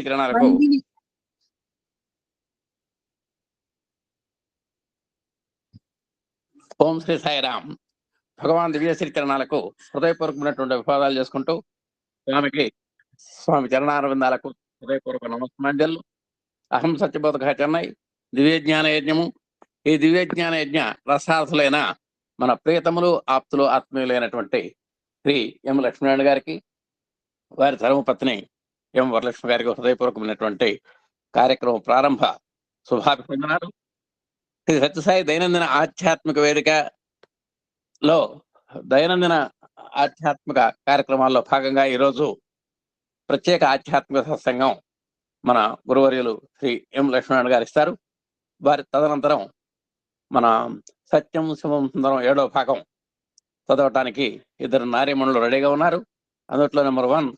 కిరణాలకు ఓం శ్రీ సాయిరామ్. భగవాన్ దివ్యశ్రీ కిరణాలకు హృదయపూర్వకమైనటువంటి వివాదాలు చేసుకుంటూ స్వామి చరణారవిందాలకు హృదయపూర్వక నమస్కారాలు. అహం సత్యబోధక చెన్నై దివ్యజ్ఞాన యజ్ఞము. ఈ దివ్యజ్ఞాన యజ్ఞ రసార్థులైన మన ప్రియతములు, ఆప్తులు, ఆత్మీయులైనటువంటి శ్రీ ఎం లక్ష్మీనారాయణ గారికి, వారి ధర్మపత్ని ఎం వరలక్ష్మి గారికి హృదయపూర్వకమైనటువంటి కార్యక్రమం ప్రారంభ శుభాభివందనాలు. శ్రీ సత్యసాయి దైనందిన ఆధ్యాత్మిక వేదికలో దైనందిన ఆధ్యాత్మిక కార్యక్రమాల్లో భాగంగా ఈరోజు ప్రత్యేక ఆధ్యాత్మిక సత్సంగం మన గురువర్యులు శ్రీ ఎం లక్ష్మీనారాయణ గారు ఇస్తారు. వారి తదనంతరం మన సత్యం శివం సుందరం 7వ భాగం చదవటానికి ఇద్దరు నారీమణులు రెడీగా ఉన్నారు. అందుట్లో నెంబర్ 1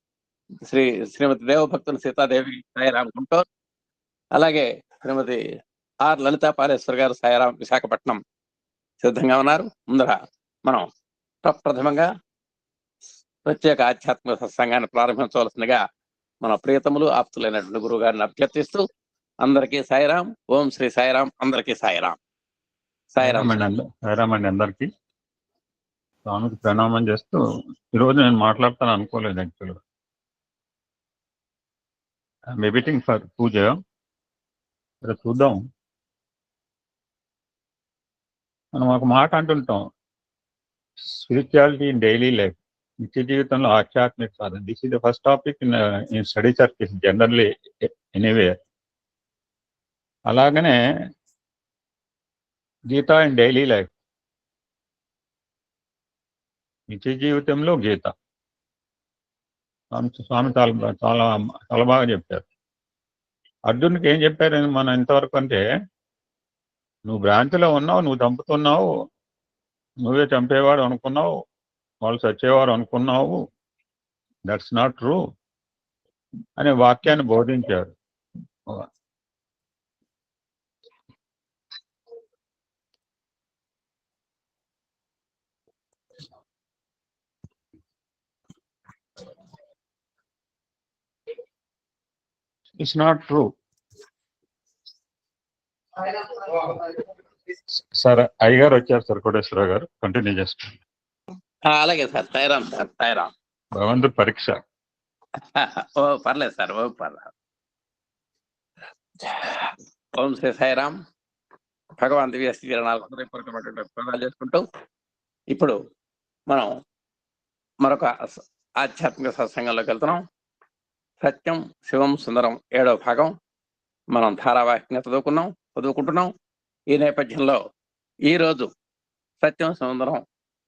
శ్రీమతి దేవభక్తుని సీతాదేవి సాయిరాం గుంటూరు, అలాగే శ్రీమతి ఆర్ లలితా పాలేశ్వర్ గారు సాయిరాం విశాఖపట్నం సిద్ధంగా ఉన్నారు. ముందర మనం ప్రప్రథమంగా ప్రత్యేక ఆధ్యాత్మిక సత్సంగాన్ని ప్రారంభించవలసిందిగా మన ప్రియతములు, ఆప్తులైనటువంటి గురువు గారిని అభ్యర్థిస్తూ అందరికీ సాయిరాం. ఓం శ్రీ సాయిరాం. అందరికీ సాయిరాం. సాయిరాం అండి. అందరికీ స్వామికి ప్రణామం చేస్తూ ఈరోజు నేను మాట్లాడతాను అనుకోలేదు. యాక్చువల్గా వెయిటింగ్ ఫర్ పూజ. చూద్దాం. మనం ఒక మాట అంటుంటాం, స్పిరిచువాలిటీ ఇన్ డైలీ లైఫ్, నిత్య జీవితంలో ఆధ్యాత్మిక సాధన. This is the first topic in study circles generally anyway. అలాగనే గీత ఇన్ డైలీ లైఫ్, నిత్య జీవితంలో గీత. స్వామి చాలా చాలా చాలా బాగా చెప్పారు. అర్జునుడికి ఏం చెప్పారని మనం ఇంతవరకు అంటే, నువ్వు భ్రాంతిలో ఉన్నావు, నువ్వు చంపుతున్నావు, నువ్వే చంపేవాడు అనుకున్నావు, వాళ్ళు చచ్చేవారు అనుకున్నావు, దట్స్ నాట్ ట్రూ అనే వాక్యాన్ని బోధించారు. It's not true. సార్ అయ్యగారు వచ్చారు, సార్ కోటేశ్వరరావు గారు, కంటిన్యూ చేస్తారు. అలాగే సార్. సాయిరాం సార్. సాయిరాం. భగవంతుడి పరీక్ష. ఓ పర్లేదు సార్. ఓ పర్లేదు. ఓం శ్రీ సాయిరాం. భగవాన్ దివ్యశ్రీ కిరణాలకు హృదయపూర్వకమైనటువంటి ప్రదాలు చేసుకుంటూ ఇప్పుడు మనం మరొక ఆధ్యాత్మిక సత్సంగంలోకి వెళ్తున్నాం. సత్యం శివం సుందరం 7వ భాగం మనం ధారావాహికంగా చదువుకుంటున్నాం. ఈ నేపథ్యంలో ఈరోజు సత్యం సుందరం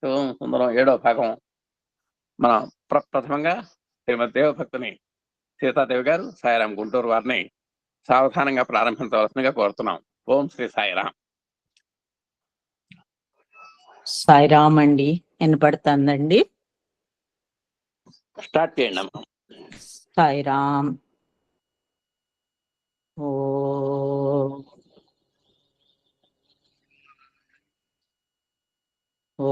శివం సుందరం 7వ భాగం మనం ప్రప్రథమంగా శ్రీమతి దేవభక్తుని సీతాదేవి గారు సాయిరాం గుంటూరు వారిని సావధానంగా ప్రారంభించవలసిందిగా కోరుతున్నాం. ఓం శ్రీ సాయిరాం. సాయిరాం అండి. వినపడుతుందండి? స్టార్ట్ చేయండి అమ్మా. సాయిరాం. ఓ ఓ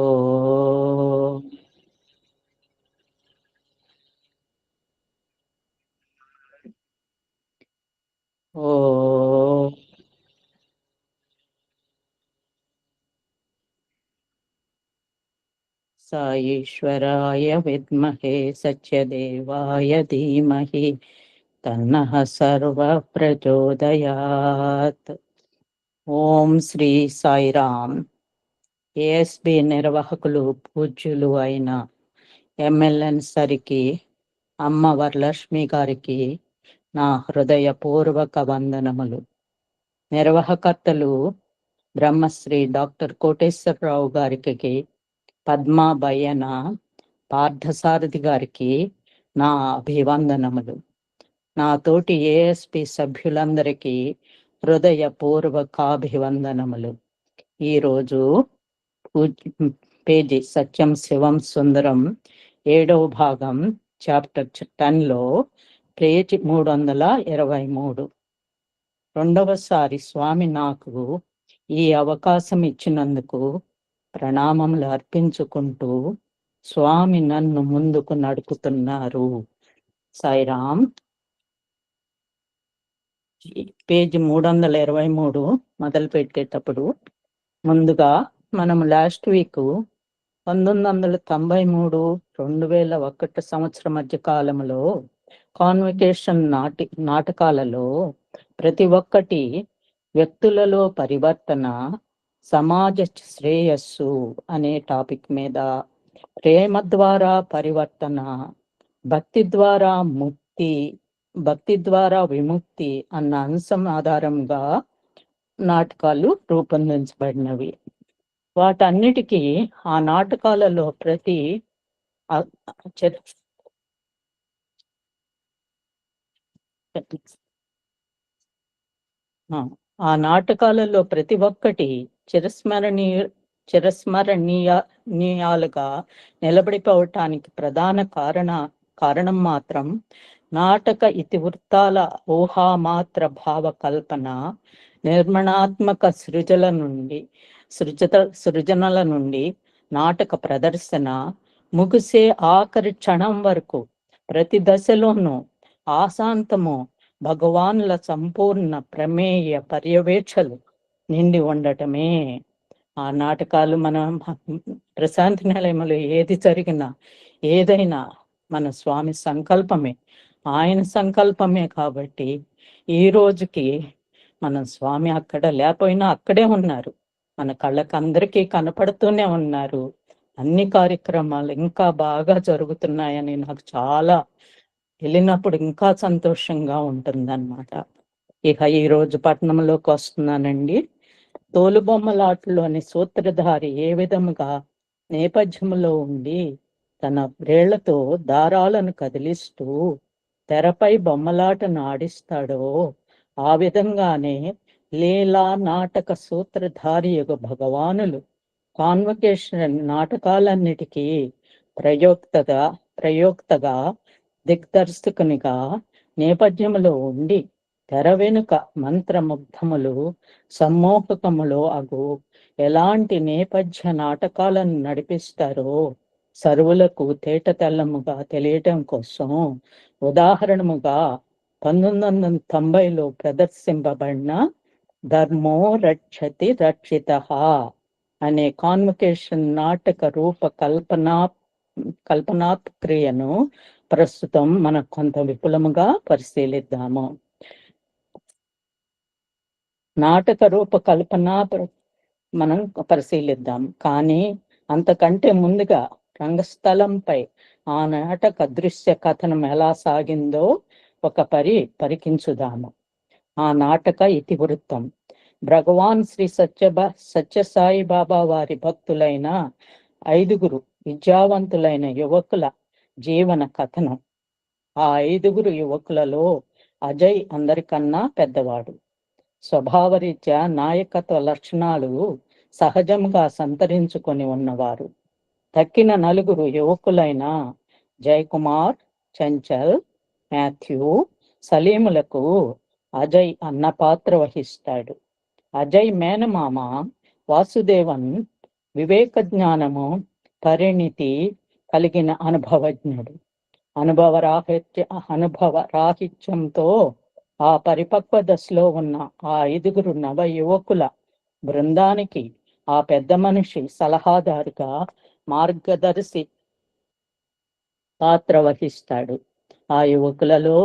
ఓ సాయేశ్వరాయ విద్మహే సత్యదేవాయ ధీమహి తన్నః సర్వ ప్రచోదయాత్. ఓం శ్రీ సాయిరాం. ఏఎస్బి నిర్వాహకులు పూజ్యులు అయిన ఎంఎల్ఎన్ సరికి అమ్మ వరలక్ష్మి గారికి నా హృదయపూర్వక వందనములు. నిర్వాహకర్తలు బ్రహ్మశ్రీ డాక్టర్ కోటేశ్వరరావు గారికి, పద్మాబయ్యన పార్థసారథి గారికి నా అభివందనములు. నా తోటి ఏఎస్పి సభ్యులందరికీ హృదయపూర్వకాభివందనములు. ఈరోజు పేజీ సత్యం శివం సుందరం 7వ భాగం చాప్టర్ 10లో పేజీ 323. రెండవసారి స్వామి నాకు ఈ అవకాశం ఇచ్చినందుకు ప్రణామములు అర్పించుకుంటూ స్వామి నన్ను ముందుకు నడుపుతున్నారు. సాయిరాం. పేజీ 323 మొదలు పెట్టేటప్పుడు ముందుగా మనం లాస్ట్ వీక్ 1993 2001 సంవత్సరం మధ్య కాలంలో కాన్వకేషన్ నాటకాలలో ప్రతి ఒక్కటి వ్యక్తులలో పరివర్తన, సమాజ శ్రేయస్సు అనే టాపిక్ మీద, ప్రేమ ద్వారా పరివర్తన, భక్తి ద్వారా ముక్తి, భక్తి ద్వారా విముక్తి అన్న అంశం ఆధారంగా నాటకాలు రూపొందించబడినవి. వాటన్నిటికీ ఆ నాటకాలలో ప్రతి ఆ నాటకాలలో ప్రతి ఒక్కటి చిరస్మరణీయాలుగా నిలబడిపోవటానికి ప్రధాన కారణం మాత్రం నాటక ఇతివృత్తాల ఊహామాత్ర భావ కల్పన, నిర్మాణాత్మక సృజనల నుండి నాటక ప్రదర్శన ముగిసే ఆఖరి క్షణం వరకు ప్రతి దశలోనూ ఆశాంతము భగవానుల సంపూర్ణ ప్రమేయ పర్యవేక్షలు నిండి ఉండటమే. ఆ నాటకాలు మన ప్రశాంతి నిలయములు ఏది జరిగినా ఏదైనా మన స్వామి సంకల్పమే, ఆయన సంకల్పమే. కాబట్టి ఈ రోజుకి మన స్వామి అక్కడ లేకపోయినా అక్కడే ఉన్నారు, మన కళ్ళకి అందరికీ కనపడుతూనే ఉన్నారు. అన్ని కార్యక్రమాలు ఇంకా బాగా జరుగుతున్నాయని నాకు చాలా వెళ్ళినప్పుడు ఇంకా సంతోషంగా ఉంటుందన్నమాట. ఇక ఈరోజు పట్టణంలోకి వస్తున్నానండి. తోలుబొమ్మలాటలోని సూత్రధారి ఏ విధముగా నేపథ్యంలో ఉండి తన వ్రేళ్లతో దారాలను కదిలిస్తూ తెరపై బొమ్మలాటను ఆడిస్తాడో ఆ విధంగానే లీలా నాటక సూత్రధారి యొక్క భగవానులు కాన్వకేషన్ నాటకాలన్నిటికీ ప్రయోక్తగా దిగ్దర్శకునిగా నేపథ్యంలో ఉండి తెర వెనుక మంత్రముగ్ధములు సమ్మోహకములు అగు ఎలాంటి నేపథ్య నాటకాలను నడిపిస్తారో సర్వులకు తేటతెల్లముగా తెలియటం కోసం ఉదాహరణముగా 1990లో ప్రదర్శింపబడిన ధర్మో రక్షతి రక్షితః అనే కాన్వకేషన్ నాటక రూప కల్పనాత్క్రియను ప్రస్తుతం మనం కొంత విపులముగా పరిశీలిద్దాము. నాటక రూప కల్పన మనం పరిశీలిద్దాం. కానీ అంతకంటే ముందుగా రంగస్థలంపై ఆ నాటక దృశ్య కథనం ఎలా సాగిందో ఒక పరికించుదాము. ఆ నాటక ఇతివృత్తం భగవాన్ శ్రీ సత్యసాయి బాబా వారి భక్తులైన 5 విద్యావంతులైన యువకుల జీవన కథనం. ఆ 5 యువకులలో అజయ్ అందరికన్నా పెద్దవాడు. స్వభావరీత్యా నాయకత్వ లక్షణాలు సహజంగా సంతరించుకొని ఉన్నవారు. తక్కిన 4 యువకులైన జయకుమార్, చంచల్, మాథ్యూ, సలీములకు అజయ్ అన్న పాత్ర వహిస్తాడు. అజయ్ మేనమామ వాసుదేవన్ వివేక జ్ఞానము పరిణితి కలిగిన అనుభవజ్ఞుడు. అనుభవ రాహిత్యంతో ఆ పరిపక్వ దశలో ఉన్న ఆ 5 నవ యువకుల బృందానికి ఆ పెద్ద మనిషి సలహాదారుగా మార్గదర్శి పాత్ర వహిస్తాడు. ఆ యువకులలో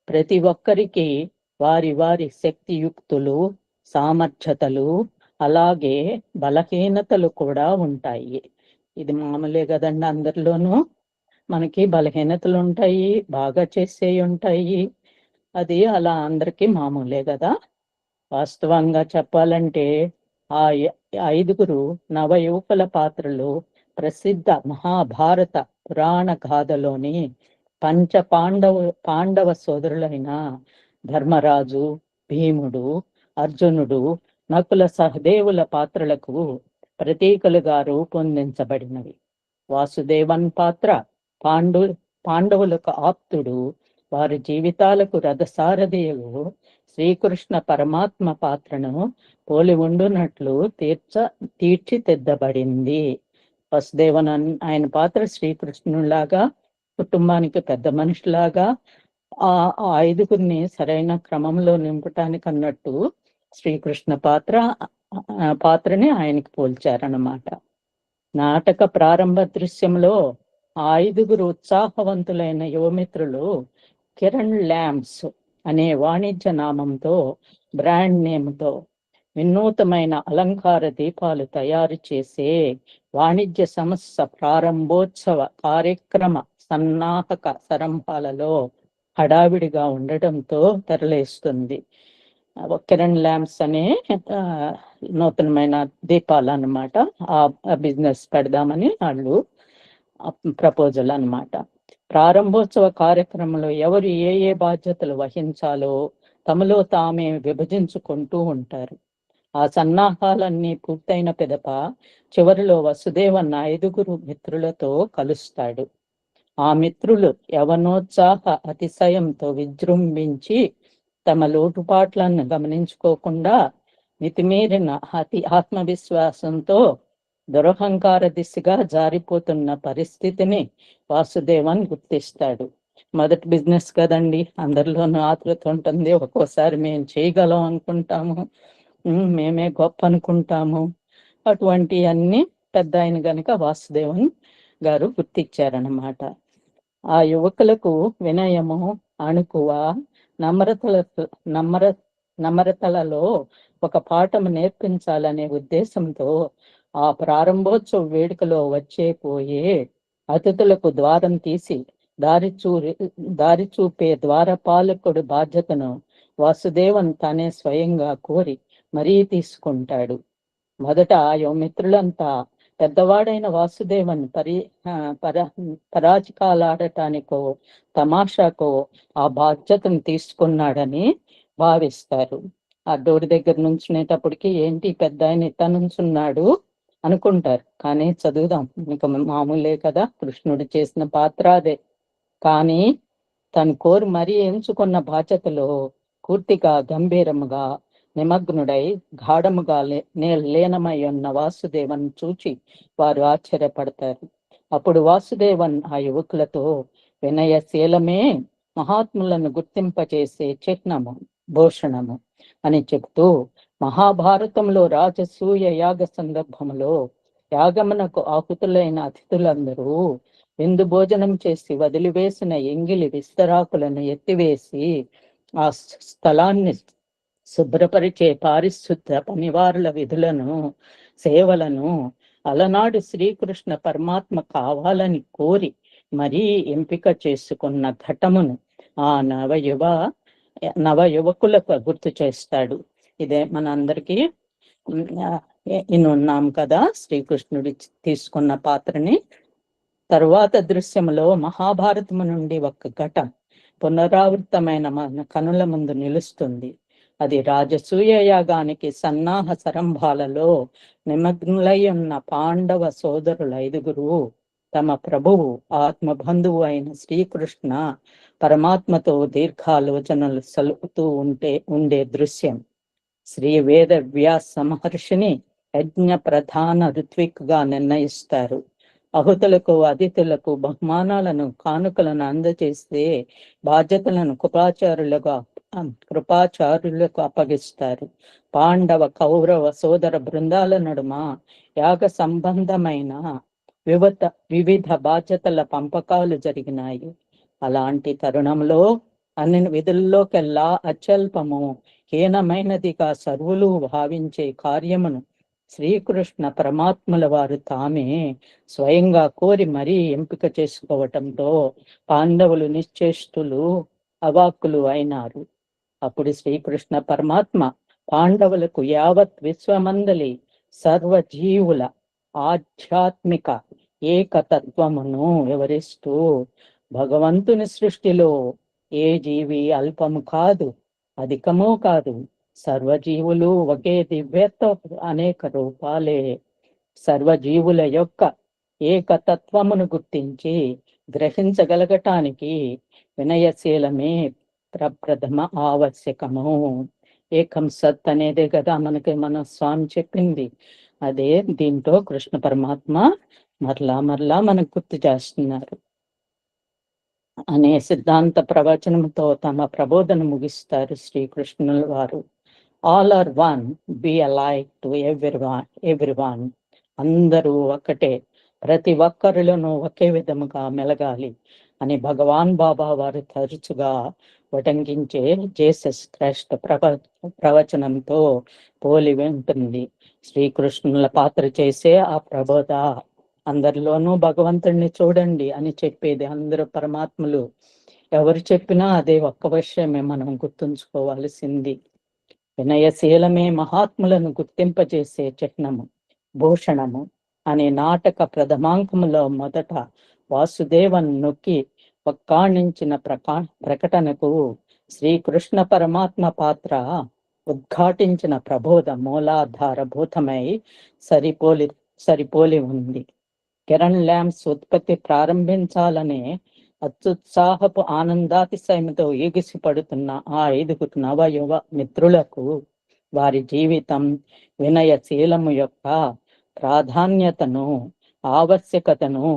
ప్రతి ఒక్కరికి వారి వారి శక్తియుక్తులు, సామర్థ్యతలు, అలాగే బలహీనతలు కూడా ఉంటాయి. ఇది మామూలే కదండి, అందరిలోనూ మనకి బలహీనతలు ఉంటాయి, బాగా చేసేవి ఉంటాయి. అది అలా అందరికీ మామూలే కదా. వాస్తవంగా చెప్పాలంటే ఆ 5 నవ యువకుల పాత్రలు ప్రసిద్ధ మహాభారత పురాణ గాథలోని పాండవ సోదరులైన ధర్మరాజు, భీముడు, అర్జునుడు, నకుల సహదేవుల పాత్రలకు ప్రతీకలుగా రూపొందించబడినవి. వాసుదేవన్ పాత్ర పాండవులకు ఆప్తుడు, వారి జీవితాలకు రథసారథియు శ్రీకృష్ణ పరమాత్మ పాత్రను పోలి ఉండునట్లు తీర్చిదిద్దబడింది. వసుదేవన్ ఆయన పాత్ర శ్రీకృష్ణులాగా, కుటుంబానికి పెద్ద మనిషిలాగా, ఆ ఆ ఐదుగురిని సరైన క్రమంలో నింపటానికి అన్నట్టు శ్రీకృష్ణ పాత్రని ఆయనకి పోల్చారన్నమాట. నాటక ప్రారంభ దృశ్యంలో ఆ ఐదుగురు ఉత్సాహవంతులైన యువమిత్రులు కిరణ్ ల్యాంబ్స్ అనే వాణిజ్య నామంతో, బ్రాండ్ నేమ్తో వినూతమైన అలంకార దీపాలు తయారు చేసే వాణిజ్య సంస్థ ప్రారంభోత్సవ కార్యక్రమ సన్నాహక సరంభాలలో హడావిడిగా ఉండటంతో తెరలేస్తుంది. కిరణ్ ల్యాంప్స్ అనే నూతనమైన దీపాలు అన్నమాట. ఆ బిజినెస్ పెడదామని వాళ్ళు ప్రపోజల్ అన్నమాట. ప్రారంభోత్సవ కార్యక్రమంలో ఎవరు ఏ బాధ్యతలు వహించాలో తమలో తామే విభజించుకుంటూ ఉంటారు. ఆ సన్నాహాలన్నీ పూర్తయిన పిదప చివరిలో వసుదేవన్న ఐదుగురు మిత్రులతో కలుస్తాడు. ఆ మిత్రులు యవనోత్సాహ అతిశయంతో విజృంభించి తమ లోటుపాట్లను గమనించుకోకుండా మితిమీరిన ఆత్మవిశ్వాసంతో దురహంకార దిశగా జారిపోతున్న పరిస్థితిని వాసుదేవన్ గుర్తిస్తాడు. మొదటి బిజినెస్ కదండి, అందరిలోనూ ఆతృత ఉంటుంది. ఒక్కోసారి మేము చేయగలం అనుకుంటాము, మేమే గొప్ప అనుకుంటాము. అటువంటి అన్ని పెద్ద ఆయన గనుక వాసుదేవన్ గారు గుర్తించారన్నమాట. ఆ యువకులకు వినయము, అణుకువ, నమ్రతలలో ఒక పాఠము నేర్పించాలనే ఉద్దేశంతో ఆ ప్రారంభోత్సవ వేడుకలో పోయే అతిథులకు ద్వారం తీసి దారి చూపే ద్వారపాలకుడు బాధ్యతను వాసుదేవన్ తానే స్వయంగా కోరి మరీ తీసుకుంటాడు. మొదట మిత్రులంతా పెద్దవాడైన వాసుదేవన్ పరాచికాలాడటానికో తమాషాకో ఆ బాధ్యతను తీసుకున్నాడని భావిస్తారు. ఆ డోర్ దగ్గర నుంచునేటప్పటికి ఏంటి పెద్ద ఆయన ఇట్ట నుంచున్నాడు అనుకుంటారు. కానీ చదువుదాం, ఇంకా మామూలే కదా, కృష్ణుడు చేసిన పాత్ర అదే. కానీ తను కోరి మరీ ఎంచుకున్న బాధ్యతలో పూర్తిగా గంభీరముగా నిమగ్నుడై గాఢముగా లీనమై ఉన్న వాసుదేవన్ చూచి వారు ఆశ్చర్యపడతారు. అప్పుడు వాసుదేవన్ ఆ యువకులతో వినయశీలమే మహాత్ములను గుర్తింపచేసే చిహ్నము, భూషణము అని చెప్తూ మహాభారతంలో రాజసూయ యాగ సందర్భంలో యాగమునకు ఆహుతులైన అతిథులందరూ విందు భోజనం చేసి వదిలివేసిన ఎంగిలి విస్తరాకులను ఎత్తివేసి ఆ స్థలాన్ని శుభ్రపరిచే పారిశుద్ధ పనివారుల విధులను, సేవలను అలనాడు శ్రీకృష్ణ పరమాత్మ కావాలని కోరి మరీ ఎంపిక చేసుకున్న ఘటమును ఆ నవయువకులకు గుర్తు చేస్తాడు. ఇదే మన అందరికీ ఇన్నున్నాం కదా శ్రీకృష్ణుడి తీసుకున్న పాత్రని. తరువాత దృశ్యంలో మహాభారతము నుండి ఒక ఘటం పునరావృతమైన మన కనుల ముందు నిలుస్తుంది. అది రాజసూయ యాగానికి సన్నాహ సరంభాలలో నిమగ్నులై ఉన్న పాండవ సోదరుల ఐదుగురు తమ ప్రభువు ఆత్మబంధువు అయిన శ్రీకృష్ణ పరమాత్మతో దీర్ఘాలోచనలు సలుపుతూ ఉండే దృశ్యం. శ్రీ వేద వ్యాస మహర్షిని యజ్ఞ ప్రధాన ఋత్విక్గా నిర్ణయిస్తారు. అహుతులకు, అతిథులకు బహుమానాలను, కానుకలను అందజేస్తే బాధ్యతలను కృపాచారులకు అప్పగిస్తారు. పాండవ, కౌరవ సోదర బృందాల నడుమ యాగ సంబంధమైన వివిధ బాధ్యతల పంపకాలు జరిగినాయి. అలాంటి తరుణంలో అన్ని విధుల్లోకెల్లా అత్యల్పము, హీనమైనదిగా సర్వులు భావించే కార్యమును శ్రీకృష్ణ పరమాత్ముల వారు తామే స్వయంగా కోరి మరీ ఎంపిక చేసుకోవటంతో పాండవులు నిశ్చేష్టులు, అవాక్కులు అయినారు. అప్పుడు శ్రీకృష్ణ పరమాత్మ పాండవులకు యావత్ విశ్వమందలి సర్వజీవుల ఆధ్యాత్మిక ఏకతత్వమును వివరిస్తూ భగవంతుని సృష్టిలో ఏ జీవి అల్పము కాదు, అధికము కాదు. సర్వజీవులు ఒకే దివ్యత్వ అనేక రూపాలే. సర్వజీవుల యొక్క ఏకతత్వమును గుర్తించి గ్రహించగలగటానికి వినయశీలమే ప్రప్రథమ ఆవశ్యకము. ఏకం సత్ అనేదే కదా మన స్వామి చెప్పింది. అదే దీంతో కృష్ణ పరమాత్మ మరలా మనకు గుర్తు చేస్తున్నారు. అనే సిద్ధాంత ప్రవచనంతో తమ ప్రబోధన ముగిస్తారు శ్రీకృష్ణుల వారు. All are one, be alike to everyone. అందరూ ఒకటే, ప్రతి ఒక్కరిలోనూ ఒకే విధముగా మెలగాలి అని భగవాన్ బాబా వారు తరచుగా వటంకించే జీసస్ క్రైస్ట్ ప్రవచనంతో పోలి ఉంటుంది. శ్రీకృష్ణుల పాత్ర చేసే ఆ ప్రబోధ అందరిలోనూ భగవంతుడిని చూడండి అని చెప్పేది. అందరూ పరమాత్మలు. ఎవరు చెప్పినా అదే ఒక్క విషయమే మనం గుర్తుంచుకోవాల్సింది. వినయశీలమే మహాత్ములను గుర్తింపజేసే చిహ్నము, భూషణము అనే నాటక ప్రథమాంకములో మొదట వాసుదేవన్ నొక్కి ఒక్కాణించిన ప్రకటనకు శ్రీకృష్ణ పరమాత్మ పాత్ర ఉద్ఘాటించిన ప్రబోధ మూలాధారభూతమై సరిపోలి ఉంది. కిరణ్ ల్యాంప్స్ ఉత్పత్తి ప్రారంభించాలనే అత్యుత్సాహపు ఆనందాతిశయంతో ఎగిసిపడుతున్న ఆ 5 నవయువ మిత్రులకు వారి జీవితం వినయశీలము యొక్క ప్రాధాన్యతను, ఆవశ్యకతను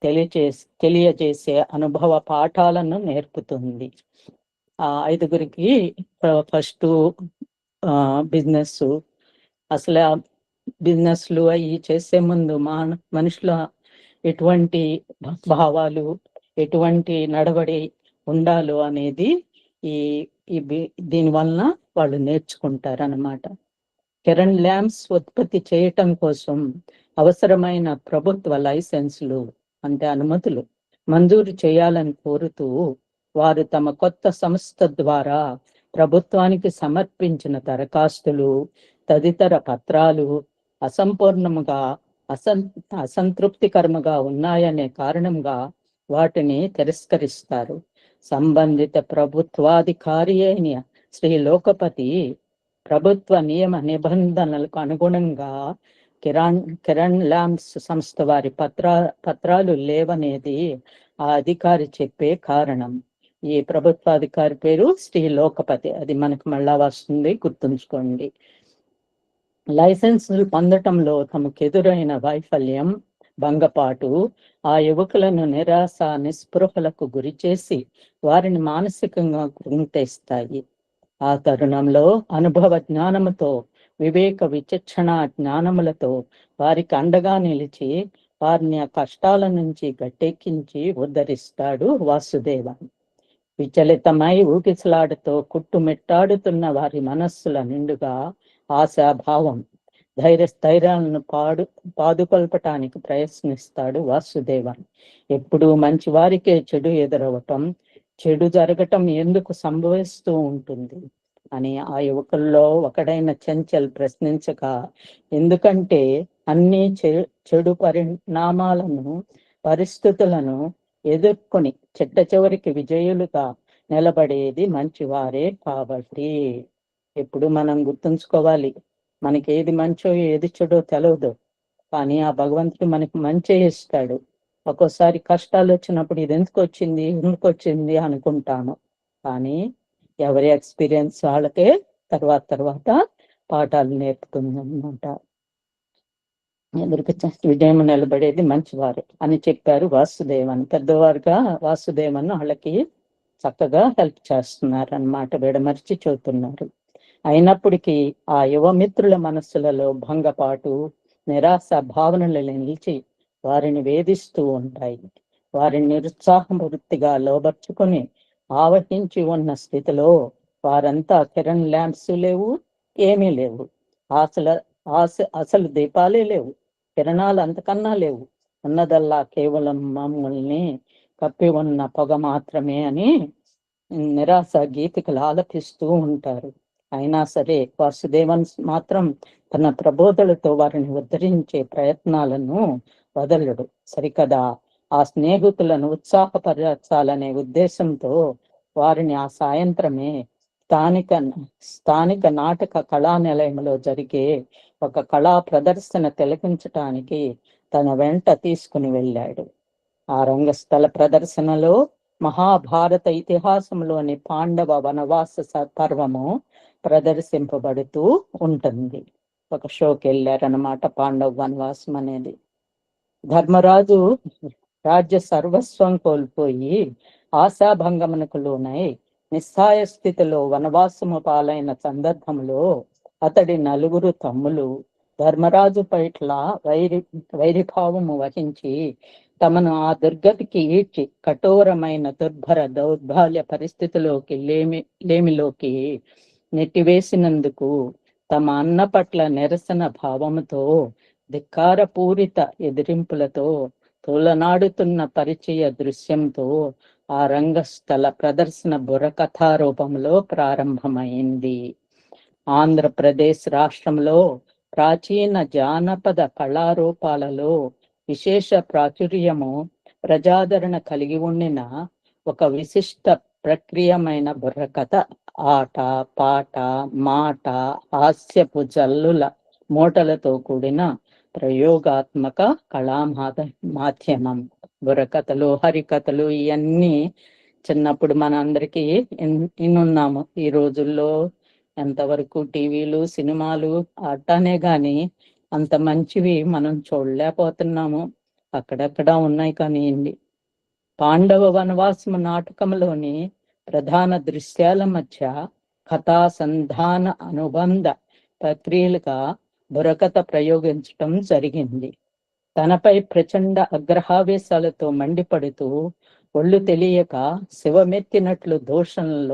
తెలియజేసే అనుభవ పాఠాలను నేర్పుతుంది. ఆ 5గురికి ఫస్ట్ బిజినెస్, అసలు బిజినెస్లు అవి చేసే ముందు మనుషుల ఎటువంటి భావాలు, ఎటువంటి నడవడి ఉండాలో అనేది దీని వలన వాళ్ళు నేర్చుకుంటారు అన్నమాట. కిరణ్ ల్యాంప్స్ ఉత్పత్తి చేయటం కోసం అవసరమైన ప్రభుత్వ లైసెన్సులు అంటే అనుమతులు మంజూరు చేయాలని కోరుతూ వారు తమ కొత్త సంస్థ ద్వారా ప్రభుత్వానికి సమర్పించిన దరఖాస్తులు, తదితర పత్రాలు అసంపూర్ణముగా, అసంతృప్తికరముగా ఉన్నాయనే కారణంగా వాటిని తిరస్కరిస్తారు. సంబంధిత ప్రభుత్వాధికారి అయిన శ్రీ లోకపతి ప్రభుత్వ నియమ నిబంధనలకు అనుగుణంగా కిరణ్ ల్యాంప్స్ సంస్థ వారి పత్రాలు లేవనేది ఆ అధికారి చెప్పే కారణం. ఈ ప్రభుత్వాధికారి పేరు శ్రీ లోకపతి. అది మనకు మళ్ళా వస్తుంది, గుర్తుంచుకోండి. లైసెన్సులు పొందటంలో తమకు ఎదురైన వైఫల్యం, భంగపాటు ఆ యువకులను నిరాశ, నిస్పృహలకు గురి చేసి వారిని మానసికంగా కృంగిస్తాయి. ఆ తరుణంలో అనుభవ జ్ఞానముతో, వివేక విచక్షణ జ్ఞానములతో వారికి అండగా నిలిచి వారిని ఆ కష్టాల నుంచి గట్టెక్కించి ఉద్ధరిస్తాడు వాసుదేవ. విచలితమై ఊగిసలాడుతూ కుట్టుమిట్టాడుతున్న వారి మనస్సుల నిండుగా ఆశాభావం, స్థైర్యాలను పాదుకొల్పటానికి ప్రయత్నిస్తాడు వాసుదేవ. ఎప్పుడూ మంచి వారికే చెడు ఎదురవటం, చెడు జరగటం ఎందుకు సంభవిస్తూ ఉంటుంది అని ఆ యువకుల్లో ఒకడైన చంచల్ ప్రశ్నించగా, ఎందుకంటే అన్ని చెడు పరిణామాలను, పరిస్థితులను ఎదుర్కొని చిట్ట చివరికి విజయులుగా నిలబడేది మంచివారే కాబట్టి. ఎప్పుడు మనం గుర్తుంచుకోవాలి, మనకి ఏది మంచో ఏది చెడో తెలియదు, కానీ ఆ భగవంతుడు మనకి మంచి ఇస్తాడు. ఒక్కోసారి కష్టాలు వచ్చినప్పుడు ఇది ఎందుకు వచ్చింది అనుకుంటాను, కానీ ఎవరి ఎక్స్పీరియన్స్ వాళ్ళకే తర్వాత పాఠాలు నేర్పుతుంది అన్నమాట. ఎదురుకు విజయం నిలబడేది మంచివారు అని చెప్పారు వాసుదేవన్. పెద్దవారుగా వాసుదేవన్ వాళ్ళకి చక్కగా హెల్ప్ చేస్తున్నారు అన్నమాట, విడమర్చి చెబుతున్నారు. అయినప్పటికీ ఆ యువమిత్రుల మనస్సులలో భంగపాటు, నిరాశ భావనలు నిలిచి వారిని వేధిస్తూ ఉంటాయి. వారిని నిరుత్సాహవృత్తిగా లోబర్చుకొని ఆవహించి ఉన్న స్థితిలో వారంతా కిరణ్ ల్యాంప్స్ లేవు, ఏమీ లేవు, అసలు దీపాలే లేవు, కిరణాలు అంతకన్నా లేవు, ఉన్నదల్లా కేవలం మమ్మల్ని కప్పి ఉన్న పొగ మాత్రమే అని నిరాశ గీతికలు ఆలపిస్తూ ఉంటారు. అయినా సరే వాసుదేవన్ మాత్రం తన ప్రబోధలతో వారిని ఉద్ధరించే ప్రయత్నాలను వదలడు. సరికదా ఆ స్నేహితులను ఉత్సాహపరచాలనే ఉద్దేశంతో వారిని ఆ సాయంత్రమే స్థానిక నాటక కళా నిలయంలో జరిగే ఒక కళా ప్రదర్శన తిలకించటానికి తన వెంట తీసుకుని వెళ్ళాడు. ఆ రంగస్థల ప్రదర్శనలో మహాభారత ఇతిహాసంలోని పాండవ వనవాస పర్వము ప్రదర్శింపబడుతూ ఉంటుంది. ఒక షోకి వెళ్ళారనమాట, పాండవ వనవాసం అనేది. ధర్మరాజు రాజ్య సర్వస్వం కోల్పోయి ఆశాభంగమునకు లోనై నిస్సాయ స్థితిలో వనవాసము పాలైన సందర్భంలో అతడి నలుగురు తమ్ములు ధర్మరాజు పట్ల వైరిభావము వహించి తమను ఆ దుర్గతికి ఈడ్చి కఠోరమైన దుర్భర దౌర్బాల్య పరిస్థితిలోకి లేమిలోకి నెట్టివేసినందుకు తమ అన్న పట్ల నిరసన భావముతో ధిక్కారపూరిత ఎదిరింపులతో తోలనాడుతున్న పరిచయ దృశ్యంతో ఆ రంగస్థల ప్రదర్శన బుర్రకథారూపంలో ప్రారంభమైంది. ఆంధ్రప్రదేశ్ రాష్ట్రంలో ప్రాచీన జానపద కళారూపాలలో విశేష ప్రాచుర్యము ప్రజాదరణ కలిగి ఉండిన ఒక విశిష్ట ప్రక్రియమైన బుర్రకథ ఆట పాట మాట హాస్యపు జల్లుల మూటలతో కూడిన ప్రయోగాత్మక మాధ్యమం. బుర్రకథలు హరికథలు ఇవన్నీ చిన్నప్పుడు మనందరికీ ఇన్నున్నాము. ఈ రోజుల్లో ఎంతవరకు టీవీలు సినిమాలు ఆడటానే గాని అంత మంచివి మనం చూడలేకపోతున్నాము. అక్కడక్కడ ఉన్నాయి కానివ్వండి. పాండవ వనవాసము నాటకంలోని ప్రధాన దృశ్యాల మధ్య కథా సంధాన అనుబంధ ప్రక్రియలుగా బుర్రకథ ప్రయోగించటం జరిగింది. తనపై ప్రచండ అగ్రహావేశాలతో మండిపడుతూ ఒళ్ళు తెలియక శివమెత్తినట్లు దూషణల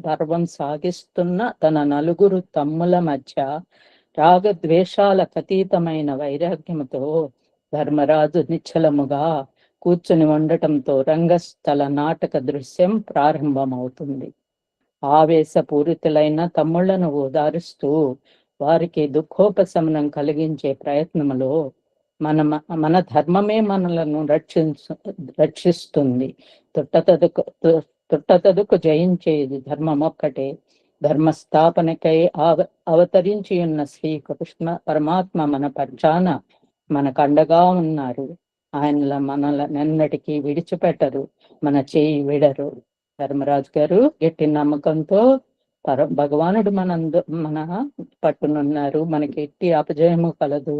పర్వం సాగిస్తున్న తన నలుగురు తమ్ముల మధ్య రాగద్వేషాలకు అతీతమైన వైరాగ్యముతో ధర్మరాజు నిశ్చలముగా కూర్చుని ఉండటంతో రంగస్థల నాటక దృశ్యం ప్రారంభమవుతుంది. ఆవేశపూరితులైన తమ్ముళ్లను ఓదారుస్తూ వారికి దుఃఖోపశమనం కలిగించే ప్రయత్నములో మన ధర్మమే మనలను రక్షిస్తుంది. తుట్టతదుకు జయించేది ధర్మం ఒక్కటే. ధర్మస్థాపనకై అవతరించి ఉన్న శ్రీకృష్ణ పరమాత్మ మన పక్షాన మనకు అండగా ఉన్నారు. ఆయన మనలనెన్నటికీ విడిచిపెట్టరు, మన చేయి విడరు. ధర్మరాజు గారు గట్టి నమ్మకంతో భగవానుడు మన పట్టునున్నారు. మనకి ఎట్టి అపజయము కలదు,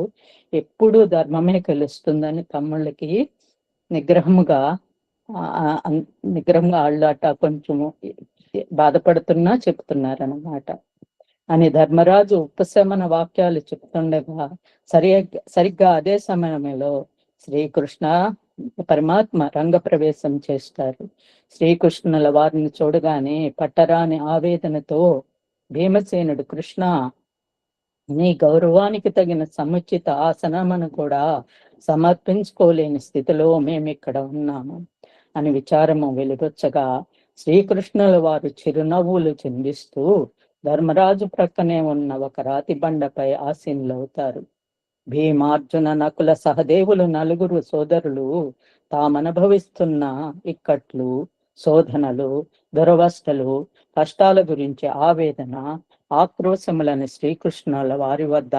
ఎప్పుడు ధర్మమే గెలుస్తుందని తమ్ముళ్ళకి నిగ్రహంగా వాళ్ళు అట్ట కొంచెము బాధపడుతున్నా చెప్తున్నారన్నమాట అని ధర్మరాజు ఉపశమన వాక్యాలు చెప్తుండగా సరిగ్గా అదే సమయంలో శ్రీకృష్ణ పరమాత్మ రంగప్రవేశం చేస్తారు. శ్రీకృష్ణుల వారిని చూడగానే పట్టరాని ఆవేదనతో భీమసేనుడు, కృష్ణ, నీ గౌరవానికి తగిన సముచిత ఆసనమును కూడా సమర్పించుకోలేని స్థితిలో మేమిక్కడ ఉన్నాము అని విచారము వెలుగొచ్చగా శ్రీకృష్ణుల వారు చిరునవ్వులు చిందిస్తూ ధర్మరాజు ప్రక్కనే ఉన్న ఒక రాతి బండపై ఆసీనులవుతారు. భీమార్జున నకుల సహదేవులు నలుగురు సోదరులు తామనుభవిస్తున్న ఇక్కట్లు, శోధనలు, దురవస్థలు, కష్టాల గురించి ఆవేదన, ఆక్రోశములని శ్రీకృష్ణుల వారి వద్ద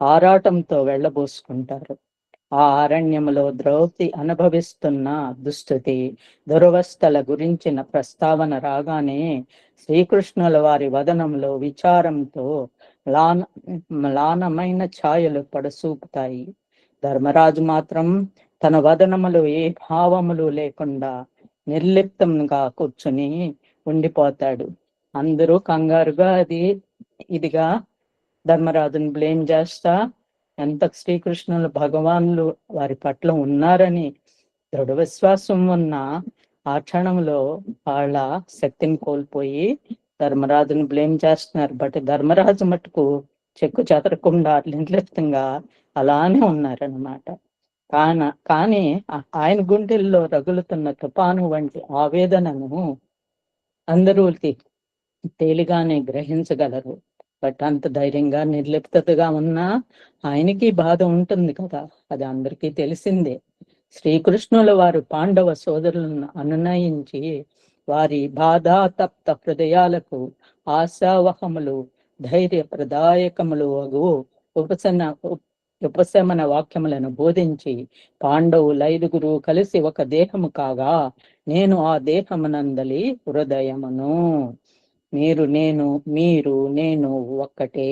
ఆరాటంతో వెళ్ళబోసుకుంటారు. ఆ అరణ్యములో ద్రౌపది అనుభవిస్తున్న దుస్థితి, దురవస్థల గురించిన ప్రస్తావన రాగానే శ్రీకృష్ణుల వారి వదనంలో విచారంతో లానమైన ఛాయలు పడసూపుతాయి. ధర్మరాజు మాత్రం తన వదనములు ఏ భావములు లేకుండా నిర్లిప్తంగా కూర్చుని ఉండిపోతాడు. అందరూ కంగారుగా ఇదిగా ధర్మరాజుని బ్లేమ్ చేస్తా ఎంత శ్రీకృష్ణులు భగవానులు వారి పట్ల ఉన్నారని దృఢ విశ్వాసం ఉన్న ఆ క్షణంలో వాళ్ళ శక్తిని కోల్పోయి ధర్మరాజుని బ్లేమ్ చేస్తున్నారు. బట్ ధర్మరాజు మటుకు చెక్కు చెదరకుండా నిర్లిప్తంగా అలానే ఉన్నారనమాట. కానీ ఆయన గుండెల్లో రగులుతున్న తుపాను వంటి ఆవేదనను అందరూ తేలిగానే గ్రహించగలరు. బట్ అంత ధైర్యంగా నిర్లిప్తగా ఉన్నా ఆయనకి బాధ ఉంటుంది కదా, అది అందరికీ తెలిసిందే. శ్రీకృష్ణుల వారు పాండవ సోదరులను అనునయించి వారి బాధాతప్త హృదయాలకు ఆశావహములు, ధైర్య ప్రదాయకములు ఉపశమన వాక్యములను బోధించి పాండవులైదుగురు కలిసి ఒక దేహము కాగా నేను ఆ దేహమునందలి హృదయమును, మీరు నేను ఒక్కటే,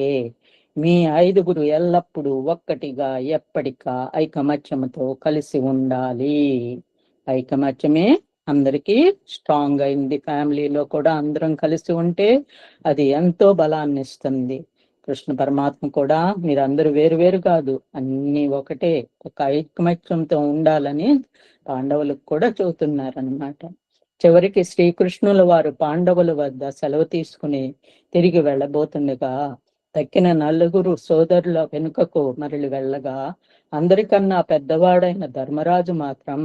మీ ఐదుగురు ఎల్లప్పుడూ ఒక్కటిగా ఎప్పటికా ఐకమత్యముతో కలిసి ఉండాలి. ఐకమత్యమే అందరికీ స్ట్రాంగ్ అయింది. ఫ్యామిలీలో కూడా అందరం కలిసి ఉంటే అది ఎంతో బలాన్ని ఇస్తుంది. కృష్ణ పరమాత్మ కూడా మీరందరూ వేరు వేరు కాదు, అన్ని ఒకటే, ఒక ఐకమత్యంతో ఉండాలని పాండవులకు కూడా చెబుతున్నారనమాట. చివరికి శ్రీకృష్ణుల వారు పాండవుల వద్ద సెలవు తీసుకుని తిరిగి వెళ్ళబోతుండగా తక్కిన నలుగురు సోదరుల వెనుకకు మరలి వెళ్ళగా అందరికన్నా పెద్దవాడైన ధర్మరాజు మాత్రం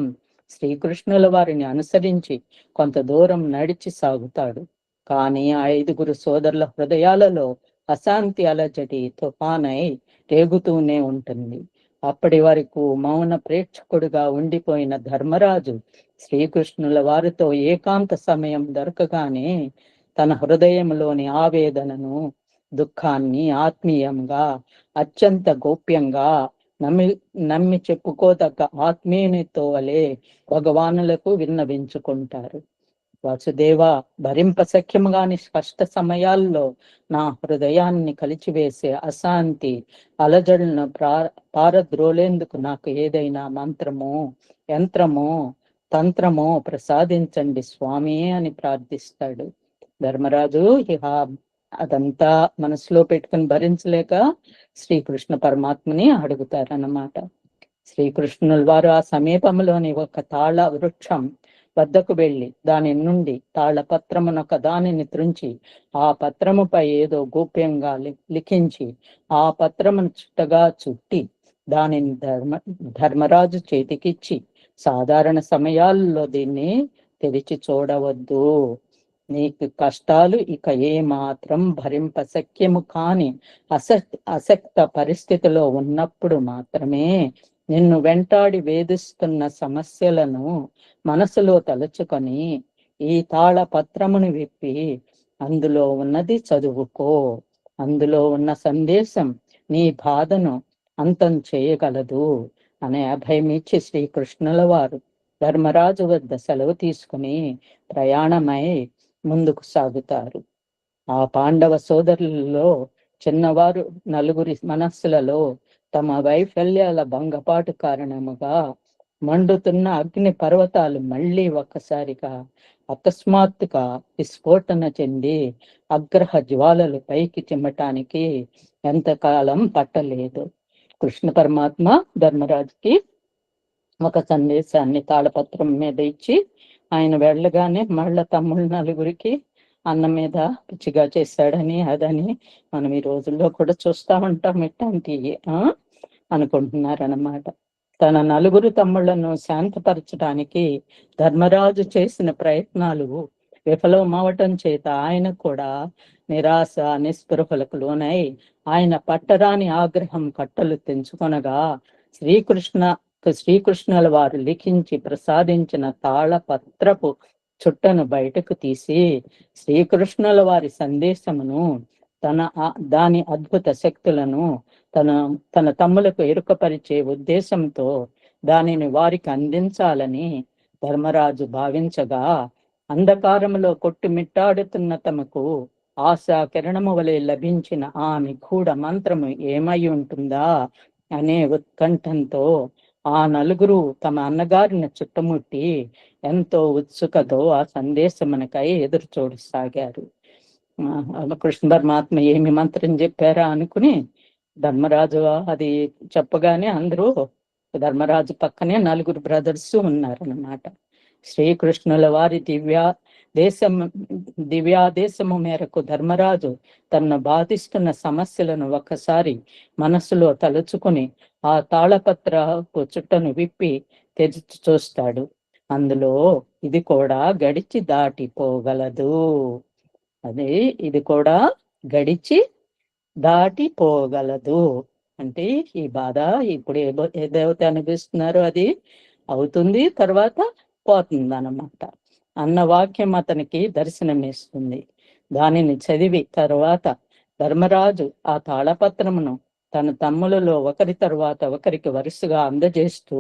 శ్రీకృష్ణుల వారిని అనుసరించి కొంత దూరం నడిచి సాగుతాడు. కానీ ఆ ఐదుగురు సోదరుల హృదయాలలో అశాంతి అలజడి తుఫానై రేగుతూనే ఉంటుంది. అప్పటి వరకు మౌన ప్రేక్షకుడిగా ఉండిపోయిన ధర్మరాజు శ్రీకృష్ణుల వారితో ఏకాంత సమయం దొరకగానే తన హృదయంలోని ఆవేదనను, దుఃఖాన్ని ఆత్మీయంగా, అత్యంత గోప్యంగా నమ్మి చెప్పుకోదగ్గ ఆత్మీయునితో వలె భగవానులకు విన్నవించుకుంటారు. వాసుదేవ, భరింప సఖ్యము గాని కష్ట సమయాల్లో నా హృదయాన్ని కలిచివేసే అశాంతి అలజడులను పారద్రోలేందుకు నాకు ఏదైనా మంత్రమో, యంత్రమో, తంత్రమో ప్రసాదించండి స్వామి అని ప్రార్థిస్తాడు. ధర్మరాజు ఇహ అదంతా మనసులో పెట్టుకుని భరించలేక శ్రీకృష్ణ పరమాత్మని అడుగుతారన్నమాట. శ్రీకృష్ణుల వారు ఆ సమీపంలోని ఒక తాళ వృక్షం వద్దకు వెళ్ళి దాని నుండి తాళపత్రమునొక దానిని త్రుంచి ఆ పత్రముపై ఏదో గోప్యంగా లిఖించి ఆ పత్రమును చుట్టగా చుట్టి దానిని ధర్మరాజు చేతికిచ్చి, సాధారణ సమయాల్లో దీన్ని తెరిచి చూడవద్దు, నీకు కష్టాలు ఇక ఏ మాత్రం భరింప శక్యము కాని అసక్త పరిస్థితిలో ఉన్నప్పుడు మాత్రమే నిన్ను వెంటాడి వేధిస్తున్న సమస్యలను మనసులో తలుచుకొని ఈ తాళ పత్రమును విప్పి అందులో ఉన్నది చదువుకో. అందులో ఉన్న సందేశం నీ బాధను అంతం చేయగలదు అనే అభయమిచ్చి శ్రీకృష్ణుల వారు ధర్మరాజు వద్ద సెలవు తీసుకుని ప్రయాణమై ముందుకు సాగుతారు. ఆ పాండవ సోదరులలో చిన్నవారు నలుగురి మనస్సులలో తమ వైఫల్యాల భంగపాటు కారణముగా మండుతున్న అగ్ని పర్వతాలు మళ్ళీ ఒక్కసారిగా అకస్మాత్తుగా విస్ఫోటన చెంది అగ్రహ జ్వాలలు పైకి చిమ్మటానికి ఎంతకాలం పట్టలేదు. కృష్ణ పరమాత్మ ధర్మరాజుకి ఒక సందేశాన్ని తాళపత్రం మీద ఇచ్చి ఆయన వెళ్ళగానే మళ్ళా తమ్ముళ్ళ నలుగురికి అన్నం మీద పిచ్చిగా చేశాడని అదని మనం ఈ రోజుల్లో కూడా చూస్తూ ఉంటాం. ఇట్లాంటివి అనుకుంటున్నారన్నమాట. తన నలుగురు తమ్ముళ్లను శాంతపరచడానికి ధర్మరాజు చేసిన ప్రయత్నాలు విఫలమవటం చేత ఆయన కూడా నిరాశ నిస్పృహలకు లోనై ఆయన పట్టరాని ఆగ్రహం కట్టలు తెంచుకొనగా శ్రీకృష్ణుల వారు లిఖించి ప్రసాదించిన తాళపత్రపు చుట్టను బయటకు తీసి శ్రీకృష్ణుల వారి సందేశమును దాని అద్భుత శక్తులను తన తమ్ములకు ఎరుకపరిచే ఉద్దేశంతో దానిని వారికి అందించాలని ధర్మరాజు భావించగా అంధకారంలో కొట్టుమిట్టాడుతున్న తమకు ఆశా కిరణము వలె లభించిన ఆ నిగూఢ మంత్రము ఏమై ఉంటుందా అనే ఉత్కంఠంతో ఆ నలుగురు తమ అన్నగారిని చుట్టుముట్టి ఎంతో ఉత్సుకతో ఆ సందేశమునకై ఎదురు చూడసాగారు. కృష్ణ పరమాత్మ ఏమి మంత్రం చెప్పారా అనుకుని ధర్మరాజు అది చెప్పగానే అందరూ ధర్మరాజు పక్కనే నలుగురు బ్రదర్స్ ఉన్నారన్నమాట. శ్రీకృష్ణుల వారి దివ్యాదేశము మేరకు ధర్మరాజు తన బాధిస్తున్న సమస్యలను ఒక్కసారి మనసులో తలుచుకుని ఆ తాళపత్రపు చుట్టను విప్పి తెరిచి చూస్తాడు. అందులో ఇది కూడా గడిచి దాటిపోగలదు, అదే ఇది కూడా గడిచి దాటిపోగలదు అంటే ఈ బాధ ఇప్పుడు ఏదైతే అనిపిస్తున్నారో అది అవుతుంది, తర్వాత పోతుంది అన్నమాట అన్న వాక్యం అతనికి దర్శనమిస్తుంది. దానిని చదివి తర్వాత ధర్మరాజు ఆ తాళపత్రమును తన తమ్ములలో ఒకరి తర్వాత ఒకరికి వరుసగా అందజేస్తూ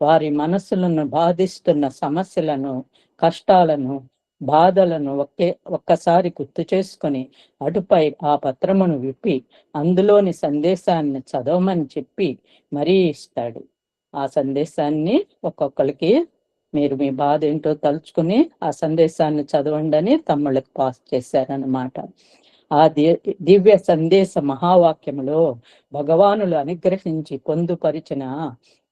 వారి మనసులను బాధిస్తున్న సమస్యలను, కష్టాలను బాధలను ఒక్కసారి గుర్తు చేసుకొని అటుపై ఆ పత్రమును విప్పి అందులోని సందేశాన్ని చదవమని చెప్పి మరీ ఇస్తాడు. ఆ సందేశాన్ని ఒక్కొక్కరికి మీరు మీ బాధ ఏంటో తలుచుకుని ఆ సందేశాన్ని చదవండి అని తమ్ముళ్ళకి పాస్ చేశారనమాట. ఆ దివ్య సందేశ మహావాక్యములో భగవానులు అనుగ్రహించి పొందుపరిచిన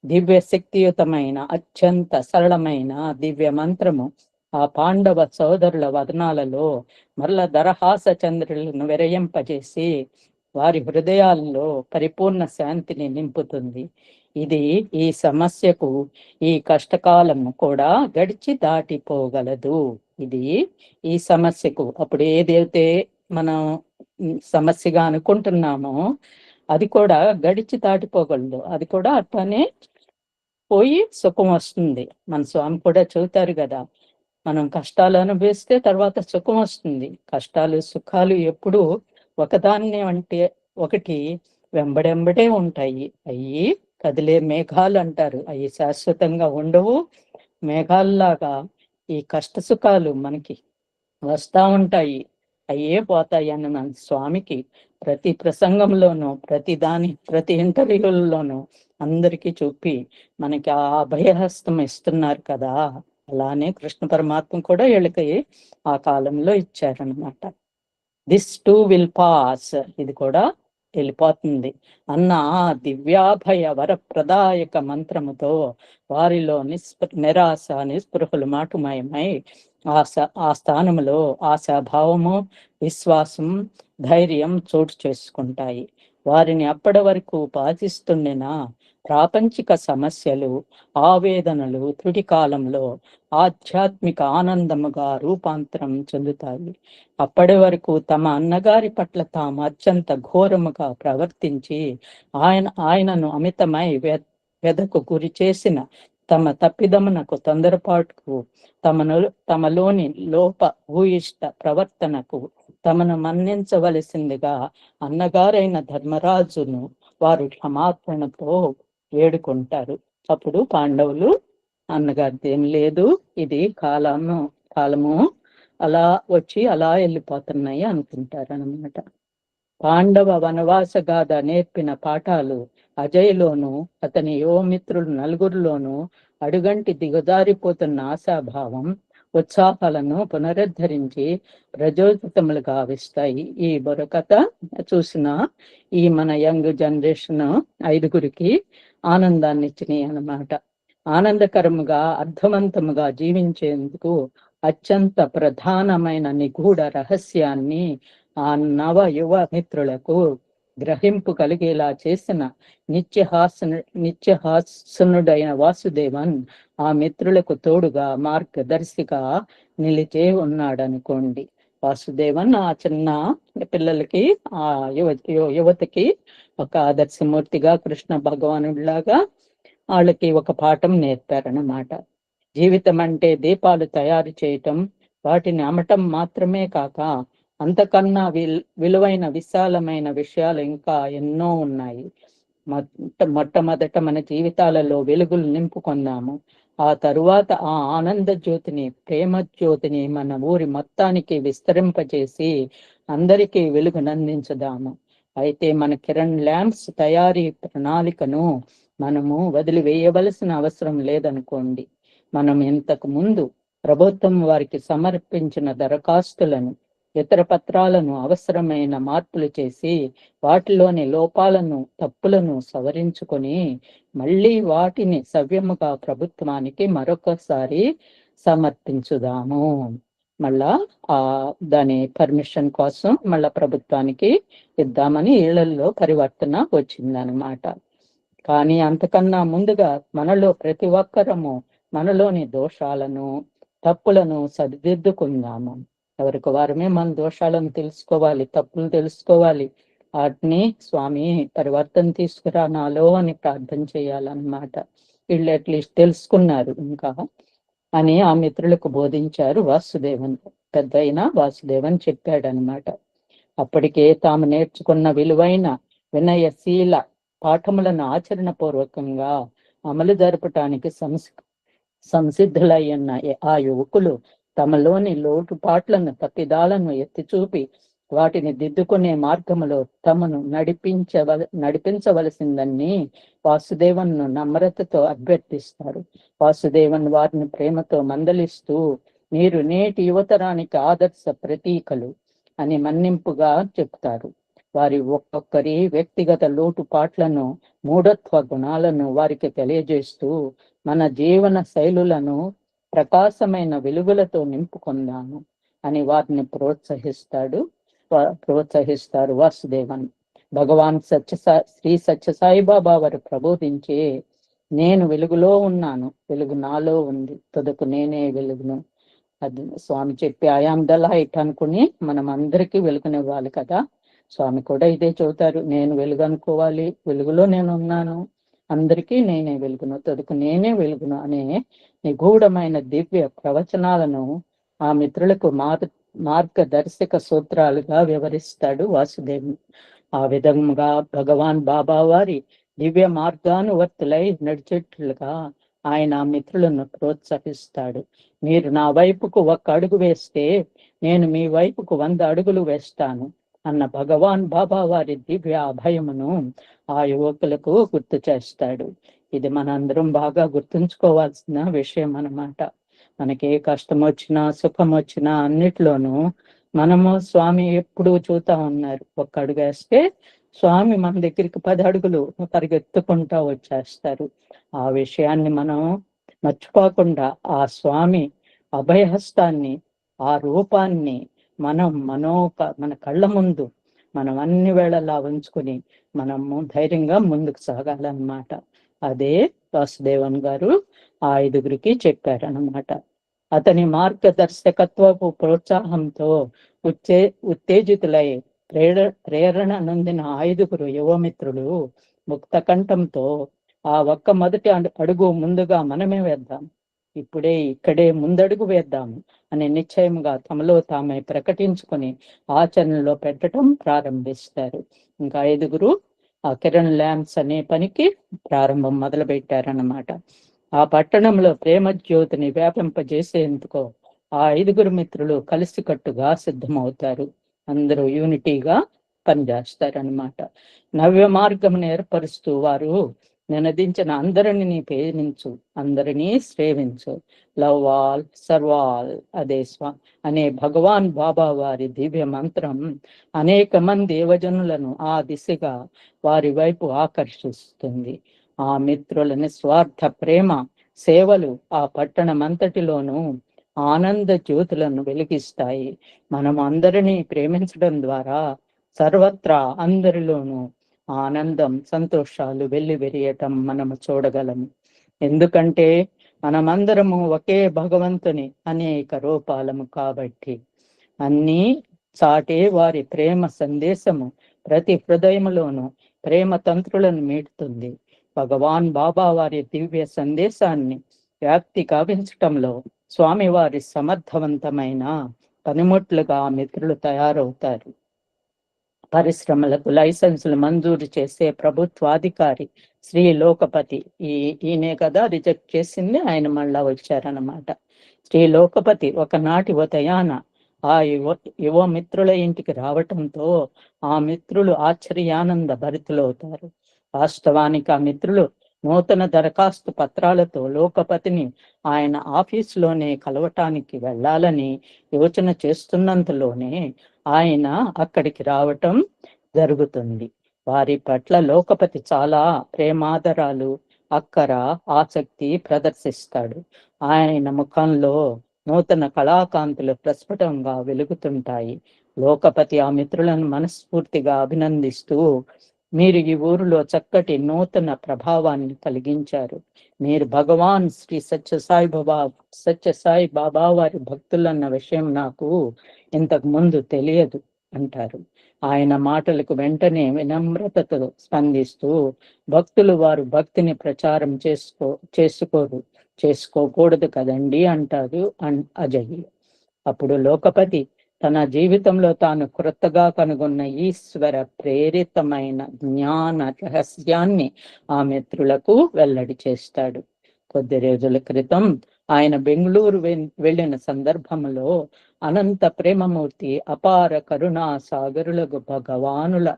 దివ్య శక్తియుతమైన అత్యంత సరళమైన దివ్య మంత్రము ఆ పాండవ సోదరుల వదనాలలో మరల దరహాస చంద్రులను విరయింపజేసి వారి హృదయాల్లో పరిపూర్ణ శాంతిని నింపుతుంది. ఇది ఈ సమస్యకు ఈ కష్టకాలము కూడా గడిచి దాటిపోగలదు. ఇది ఈ సమస్యకు అప్పుడు ఏదైతే మనం సమస్యగా అనుకుంటున్నామో అది కూడా గడిచి దాటిపోగలదు. అది కూడా అట్లనే పోయి సుఖం వస్తుంది. మన స్వామి కూడా చెబుతారు కదా, మనం కష్టాలు అనుభవిస్తే తర్వాత సుఖం వస్తుంది. కష్టాలు సుఖాలు ఎప్పుడు ఒకదాన్ని అంటే ఒకటి వెంబడెంబడే ఉంటాయి. అవి కదిలే మేఘాలు అంటారు. అవి శాశ్వతంగా ఉండవు. మేఘాల్లాగా ఈ కష్ట సుఖాలు మనకి వస్తా ఉంటాయి, అయ్యే పోతాయి అని మన స్వామికి ప్రతి ప్రసంగంలోనూ ప్రతి ఇంటర్వ్యూల్లోనూ అందరికీ చూపి మనకి ఆ అభయహస్తం ఇస్తున్నారు కదా. అలానే కృష్ణ పరమాత్మ కూడా వీళ్ళకి ఆ కాలంలో ఇచ్చారనమాట. దిస్ టూ విల్ పాస్, ఇది కూడా వెళ్ళిపోతుంది అన్న దివ్యాభయ వరప్రదాయక మంత్రముతో వారిలో నిరాశ నిస్పృహలు మాటుమయమై ఆ స్థానములో ఆశాభావము, విశ్వాసం, ధైర్యం చోటు చేసుకుంటాయి. వారిని అప్పటి వరకు బాధిస్తుండిన ప్రాపంచిక సమస్యలు, ఆవేదనలు త్రుటి కాలంలో ఆధ్యాత్మిక ఆనందముగా రూపాంతరం చెందుతాయి. అప్పటి వరకు తమ అన్నగారి పట్ల తాము అత్యంత ఘోరముగా ప్రవర్తించి ఆయనను అమితమై వెదకు గురి చేసిన తమ తప్పిదమునకు, తొందరపాటుకు, తమలోని లోప భూయిష్ట ప్రవర్తనకు తమను మన్నించవలసిందిగా అన్నగారైన ధర్మరాజును వారు క్షమాపణతో వేడుకుంటారు. అప్పుడు పాండవులు అన్నగారిది ఏం లేదు, ఇది కాలము అలా వచ్చి అలా వెళ్ళిపోతున్నాయి అనుకుంటారనమాట. పాండవ వనవాస గాథ నేర్పిన పాఠాలు అజయ్లోను అతని యువమిత్రులు నలుగురిలోనూ అడుగంటి దిగజారిపోతున్న ఆశాభావం, ఉత్సాహాలను పునరుద్ధరించి ప్రజోచితములు గావిస్తాయి. ఈ బుర్రకథ చూసిన ఈ మన యంగ్ జనరేషన్ 5గురికి ఆనందాన్ని ఇచ్చినాయి అన్నమాట. ఆనందకరముగా అర్థవంతముగా జీవించేందుకు అత్యంత ప్రధానమైన నిగూఢ రహస్యాన్ని ఆ నవ యువ మిత్రులకు గ్రహింపు కలిగేలా చేసిన నిత్యహాసనుడైన వాసుదేవన్ ఆ మిత్రులకు తోడుగా మార్గదర్శిగా నిలిచే ఉన్నాడనుకోండి. వాసుదేవన్ ఆ చిన్న పిల్లలకి, ఆ యువతకి ఒక ఆదర్శమూర్తిగా, కృష్ణ భగవానుడిలాగా వాళ్ళకి ఒక పాఠం నేర్పారన్నమాట. జీవితం అంటే దీపాలు తయారు చేయటం, వాటిని అమ్మటం మాత్రమే కాక అంతకన్నా విలువైన విశాలమైన విషయాలు ఇంకా ఎన్నో ఉన్నాయి. మొట్టమొదట మన జీవితాలలో వెలుగులు నింపుకుందాము. ఆ తరువాత ఆ ఆనంద జ్యోతిని, ప్రేమ జ్యోతిని మన ఊరి మొత్తానికి విస్తరింపజేసి అందరికీ వెలుగునందించుదాము. అయితే మన కిరణ్ ల్యాంప్స్ తయారీ ప్రణాళికను మనము వదిలివేయవలసిన అవసరం లేదనుకోండి. మనం ఇంతకు ముందు ప్రభుత్వం వారికి సమర్పించిన దరఖాస్తులను, ఇతర పత్రాలను అవసరమైన మార్పులు చేసి వాటిలోని లోపాలను, తప్పులను సవరించుకొని మళ్ళీ వాటిని సవ్యముగా ప్రభుత్వానికి మరొకసారి సమర్పించుదాము. మళ్ళా దాని పర్మిషన్ కోసం మళ్ళా ప్రభుత్వానికి ఇద్దామని ఇళ్లలో పరివర్తన వచ్చిందనమాట. కానీ అంతకన్నా ముందుగా మనలో ప్రతి ఒక్కరము మనలోని దోషాలను, తప్పులను సరిదిద్దుకుందాము. ఎవరికి వారమే మన దోషాలను తెలుసుకోవాలి, తప్పులు తెలుసుకోవాలి. వాటిని స్వామి పరివర్తన తీసుకురా నాలో అని ప్రార్థన చేయాలన్నమాట. వీళ్ళు అట్లీస్ట్ తెలుసుకున్నారు ఇంకా అని ఆ మిత్రులకు బోధించారు వాసుదేవన్. పెద్ద అయినా వాసుదేవన్ చెప్పాడనమాట. అప్పటికే తాము నేర్చుకున్న విలువైన వినయశీల పాఠములను ఆచరణ పూర్వకంగా అమలు జరపటానికి సంసిద్ధులయ్యున్న ఆ యువకులు తమలోని లోటుపాట్లను తప్పిదాలను ఎత్తి చూపి వాటిని దిద్దుకునే మార్గములో తమను నడిపించవలసిందని వాసుదేవన్ను నమ్రతతో అభ్యర్థిస్తారు. వాసుదేవన్ వారిని ప్రేమతో మందలిస్తూ, మీరు నేటి యువతరానికి ఆదర్శ ప్రతీకలు అని మన్నింపుగా చెప్తారు. వారి ఒక్కొక్కరి వ్యక్తిగత లోటుపాట్లను, మూఢత్వ గుణాలను వారికి తెలియజేస్తూ, మన జీవన శైలులను ప్రకాశమైన వెలుగులతో నింపుకుందాము అని వారిని ప్రోత్సహిస్తారు వాసుదేవన్. భగవాన్ శ్రీ సత్యసాయిబాబా వారు ప్రబోధించే, నేను వెలుగులో ఉన్నాను, వెలుగు నాలో ఉంది, తుదకు నేనే వెలుగును. అది స్వామి చెప్పి ఐఆమ్ ద లైట్ అనుకుని మనం అందరికీ వెలుగునివ్వాలి కదా. స్వామి కూడా ఇదే చెబుతారు, నేను వెలుగు అనుకోవాలి, వెలుగులో నేను ఉన్నాను, అందరికీ నేనే వెలుగును, తుదకు నేనే వెలుగును అనే నిగూఢమైన దివ్య ప్రవచనాలను ఆ మిత్రులకు మార్గదర్శక సూత్రాలుగా వివరిస్తాడు వాసుదేవుడు. ఆ విధముగా భగవాన్ బాబా వారి దివ్య మార్గానువర్తులై నడిచేట్లుగా ఆయన మిత్రులను ప్రోత్సహిస్తాడు. మీరు నా వైపుకు 1 అడుగు వేస్తే నేను మీ వైపుకు 100 అడుగులు వేస్తాను అన్న భగవాన్ బాబా వారి దివ్య అభయమును ఆ యువకులకు గుర్తు చేస్తాడు. ఇది మనందరం బాగా గుర్తుంచుకోవాల్సిన విషయం అన్నమాట. మనకి ఏ కష్టం వచ్చినా సుఖం వచ్చినా అన్నిట్లోనూ మనము స్వామి ఎప్పుడు చూతా ఉన్నారు. 1 అడుగు వేస్తే స్వామి మన దగ్గరికి 10 అడుగులు పరిగెత్తుకుంటా వచ్చేస్తారు. ఆ విషయాన్ని మనం మర్చిపోకుండా ఆ స్వామి అభయహస్తాన్ని, ఆ రూపాన్ని మన కళ్ళ ముందు మనం అన్ని వేళలా ఉంచుకుని మనము ధైర్యంగా ముందుకు సాగాలన్నమాట. అదే వాసుదేవన్ గారు ఆ 5గురికి చెప్పారన్నమాట. అతని మార్గదర్శకత్వపు ప్రోత్సాహంతో ఉత్తేజితులై ప్రేరణ నొందిన 5గురు యువమిత్రులు ముక్త కంఠంతో, ఆ మొదటి అడుగు ముందుగా మనమే వేద్దాం, ఇక్కడే ముందడుగు వేద్దాము అనే నిశ్చయంగా తమలో తామే ప్రకటించుకొని ఆచరణలో పెట్టడం ప్రారంభిస్తారు. ఇంకా 5గురు ఆ కిరణ్ ల్యాంప్స్ అనే పనికి ప్రారంభం మొదలు పెట్టారన్నమాట. ఆ పట్టణంలో ప్రేమ జ్యోతిని వ్యాపింపజేసేందుకు ఆ 5గురు మిత్రులు కలిసికట్టుగా సిద్ధమవుతారు. అందరూ యూనిటీగా పనిచేస్తారనమాట. నవ్య మార్గం ఏర్పరుస్తూ వారు నినదించిన అందరినీ ప్రేమించు, అందరినీ సేవించు, లవ్ ఆల్ సర్వ్ ఆల్ అదే అనే భగవాన్ బాబా వారి దివ్య మంత్రం అనేక మంది యువజనులను ఆ దిశగా వారి వైపు ఆకర్షిస్తుంది. ఆ మిత్రుల నిస్వార్థ ప్రేమ సేవలు ఆ పట్టణమంతటిలోనూ ఆనంద జ్యోతులను వెలిగిస్తాయి. మనం అందరినీ ప్రేమించడం ద్వారా సర్వత్రా అందరిలోనూ ఆనందం, సంతోషాలు వెల్లివిరియటం మనము చూడగలము. ఎందుకంటే మనమందరము ఒకే భగవంతుని అనేక రూపాలము కాబట్టి. అన్నీ చాటే వారి ప్రేమ సందేశము ప్రతి హృదయములోనూ ప్రేమ తంత్రులను మీటుతుంది. భగవాన్ బాబా వారి దివ్య సందేశాన్ని వ్యాప్తి కావించటంలో స్వామివారి సమర్థవంతమైన పనిముట్లుగా మిత్రులు తయారవుతారు. పరిశ్రమలకు లైసెన్సులు మంజూరు చేసే ప్రభుత్వాధికారి శ్రీ లోకపతి, ఈయనే కదా రిజెక్ట్ చేసింది, ఆయన మళ్ళా వచ్చారన్నమాట. శ్రీ లోకపతి ఒకనాటి ఉదయాన ఆ యువ మిత్రుల ఇంటికి రావటంతో ఆ మిత్రులు ఆశ్చర్యానంద భరితులవుతారు. వాస్తవానికి ఆ మిత్రులు నూతన దరఖాస్తు పత్రాలతో లోకపతిని ఆయన ఆఫీసులోనే కలవటానికి వెళ్ళాలని యోచన చేస్తున్నంతలోనే ఆయన అక్కడికి రావటం జరుగుతుంది. వారి పట్ల లోకపతి చాలా ప్రేమాదరాలు, అక్కర, ఆసక్తి ప్రదర్శిస్తాడు. ఆయన ముఖంలో నూతన కళాకాంతులు ప్రస్ఫుటంగా వెలుగుతుంటాయి. లోకపతి ఆ మిత్రులను మనస్ఫూర్తిగా అభినందిస్తూ, మీరు ఈ ఊరిలో చక్కటి నూతన ప్రభావాన్ని కలిగించారు. మీరు భగవాన్ శ్రీ సత్యసాయి బాబా వారి భక్తులన్న విషయం నాకు ఇంతకు ముందు తెలియదు అంటారు. ఆయన మాటలకు వెంటనే వినమ్రతతో స్పందిస్తూ, భక్తులు వారు భక్తిని ప్రచారం చేసుకోకూడదు కదండి అంటారు అజయ్. అప్పుడు లోకపతి తన జీవితంలో తాను క్రొత్తగా కనుగొన్న ఈశ్వర ప్రేరితమైన జ్ఞాన రహస్యాన్ని ఆ మిత్రులకు వెల్లడి చేస్తాడు. కొద్ది రోజుల క్రితం ఆయన బెంగళూరు వెళ్ళిన సందర్భంలో అనంత ప్రేమమూర్తి అపార కరుణా సాగరులకు భగవానుల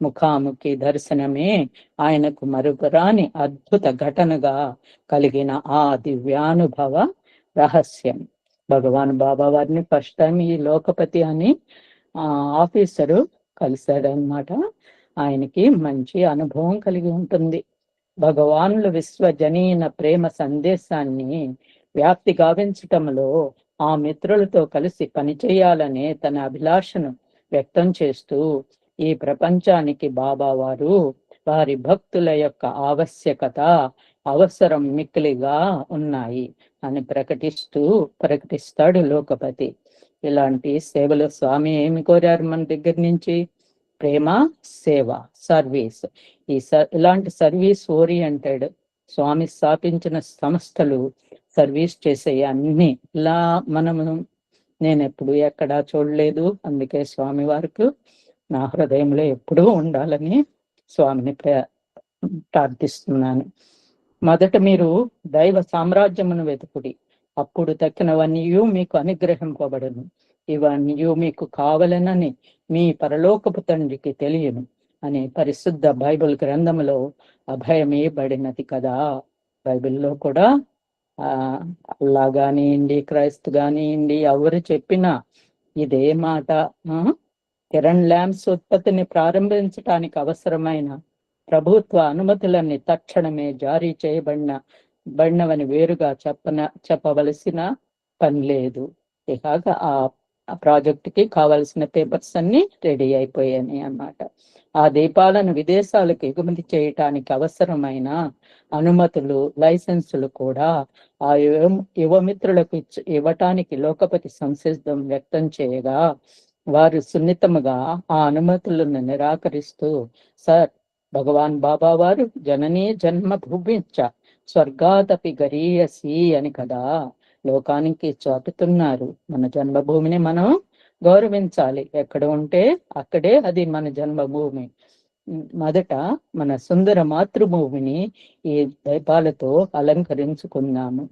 ముఖాముఖి దర్శనమే ఆయనకు మరుపురాని అద్భుత ఘటనగా కలిగిన ఆ దివ్యానుభవ రహస్యం. భగవాన్ బాబా వారిని ఫస్ట్ టైం ఈ లోకపతి అని ఆఫీసరు కలిశాడనమాట. ఆయనకి మంచి అనుభవం కలిగి ఉంటుంది. భగవానుల విశ్వజనీన ప్రేమ సందేశాన్ని వ్యాప్తి గావించటంలో ఆ మిత్రులతో కలిసి పనిచేయాలనే తన అభిలాషను వ్యక్తం చేస్తూ ఈ ప్రపంచానికి బాబా వారు వారి భక్తుల యొక్క ఆవశ్యకత అవసరం మిక్కిలిగా ఉన్నాయి అని ప్రకటిస్తాడు లోకపతి. ఇలాంటి సేవలు స్వామి ఏమి కోరారు మన దగ్గర నుంచి? ప్రేమ, సేవ, సర్వీస్. ఇలాంటి సర్వీస్ ఓరియంటెడ్ స్వామి స్థాపించిన సంస్థలు సర్వీస్ చేసే అన్ని ఇలా నేను ఎప్పుడు ఎక్కడా చూడలేదు. అందుకే స్వామి వారికి నా హృదయంలో ఎప్పుడూ ఉండాలని స్వామిని ప్రార్థిస్తున్నాను. మొదట మీరు దైవ సామ్రాజ్యమును వెతుకుడి, అప్పుడు తక్కినవన్నీ మీకు అనుగ్రహింపబడును. ఇవన్నీ మీకు కావాలనని మీ పరలోకపు తండ్రికి తెలియను అని పరిశుద్ధ బైబిల్ గ్రంథంలో అభయమేయబడినది కదా. బైబిల్లో కూడా అల్లా కానివ్వండి, క్రైస్తు కానివ్వండి, ఎవరు చెప్పినా ఇదే మాట. కిరణ్ ల్యాంప్స్ ఉత్పత్తిని ప్రారంభించడానికి అవసరమైన ప్రభుత్వ అనుమతులన్నీ తక్షణమే జారీ చేయబడినవని వేరుగా చెప్పవలసిన పని లేదు. ఇలాగా ఆ ప్రాజెక్టుకి కావలసిన పేపర్స్ అన్ని రెడీ అయిపోయాయి అన్నమాట. ఆ దీపాలను విదేశాలకు ఎగుమతి చేయటానికి అవసరమైన అనుమతులు, లైసెన్సులు కూడా ఆ యువమిత్రులకు ఇవ్వటానికి లోకపతి సంసిద్ధం వ్యక్తం చేయగా వారు సున్నితముగా ఆ అనుమతులను నిరాకరిస్తూ, సార్, భగవాన్ బాబా వారు జననీ జన్మభూమించ స్వర్గాదపి గరీయసి అని కదా లోకానికి చాటుతున్నారు. మన జన్మభూమిని మనం గౌరవించాలి. ఎక్కడ ఉంటే అక్కడే అది మన జన్మభూమి. మొదట మన సుందర మాతృభూమిని ఈ దీపాలతో అలంకరించుకుందాము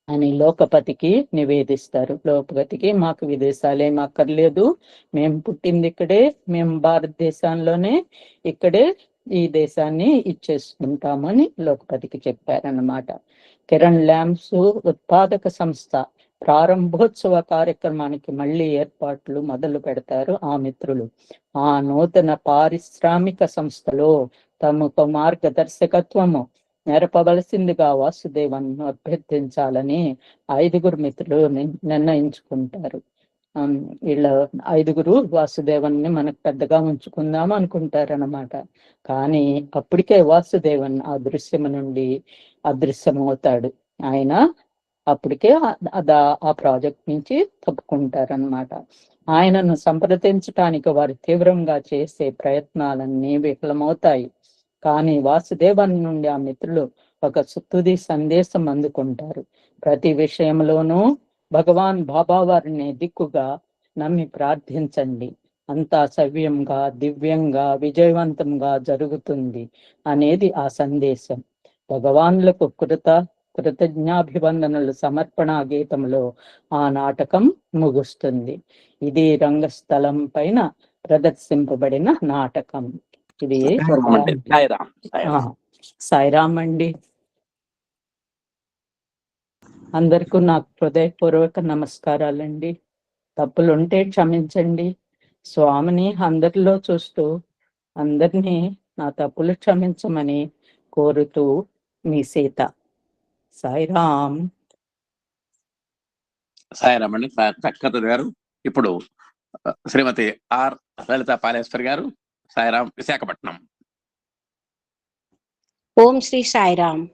అని లోకపతికి నివేదిస్తారు. లోకపతికి మాకు విదేశాలేం అక్కర్లేదు, మేము పుట్టింది ఇక్కడే, మేము భారతదేశంలోనే ఇక్కడే ఈ దేశాన్ని ఇచ్చేసుకుంటామని లోకపతికి చెప్పారన్నమాట. కిరణ్ ల్యాంప్స్ ఉత్పాదక సంస్థ ప్రారంభోత్సవ కార్యక్రమానికి మళ్ళీ ఏర్పాట్లు మొదలు పెడతారు ఆ మిత్రులు. ఆ నూతన పారిశ్రామిక సంస్థలో తమకు మార్గదర్శకత్వము నెరపవలసిందిగా వాసుదేవన్ను అభ్యర్థించాలని 5 మిత్రులు నిర్ణయించుకుంటారు. వీళ్ళ 5 వాసుదేవన్ని మనకు పెద్దగా ఉంచుకుందాం అనుకుంటారన్నమాట. కానీ అప్పటికే వాసుదేవన్ ఆ దృశ్యము నుండి అదృశ్యమవుతాడు. ఆయన అప్పటికే ఆ ప్రాజెక్ట్ నుంచి తప్పుకుంటారనమాట. ఆయనను సంప్రదించటానికి వారు తీవ్రంగా చేసే ప్రయత్నాలన్నీ విఫలమవుతాయి. కానీ వాసుదేవన్ నుండి ఆ మిత్రులు ఒక తుది సందేశం అందుకుంటారు. ప్రతి విషయంలోనూ భగవాన్ బాబా వారిని దిక్కుగా నమ్మి ప్రార్థించండి, అంతా సవ్యంగా, దివ్యంగా, విజయవంతంగా జరుగుతుంది అనేది ఆ సందేశం. భగవాన్లకు కృతజ్ఞాభివందనలు సమర్పణ గీతంలో ఆ నాటకం ముగుస్తుంది. ఇది రంగస్థలం పైన ప్రదర్శింపబడిన నాటకం. ఇది సాయిరామ్ అండి. అందరికీ నాకు హృదయపూర్వక నమస్కారాలండి. తప్పులుంటే క్షమించండి. స్వామిని అందరిలో చూస్తూ అందరినీ నా తప్పులు క్షమించమని కోరుతూ మీ సీత. సాయిరామ్. సాయిరామ్ అండి, చక్కటి గారు. ఇప్పుడు శ్రీమతి ఆర్ లలిత పాలేశ్వర్ గారు, సాయిరామ్, విశాఖపట్నం. ఓం శ్రీ సాయిరామ్.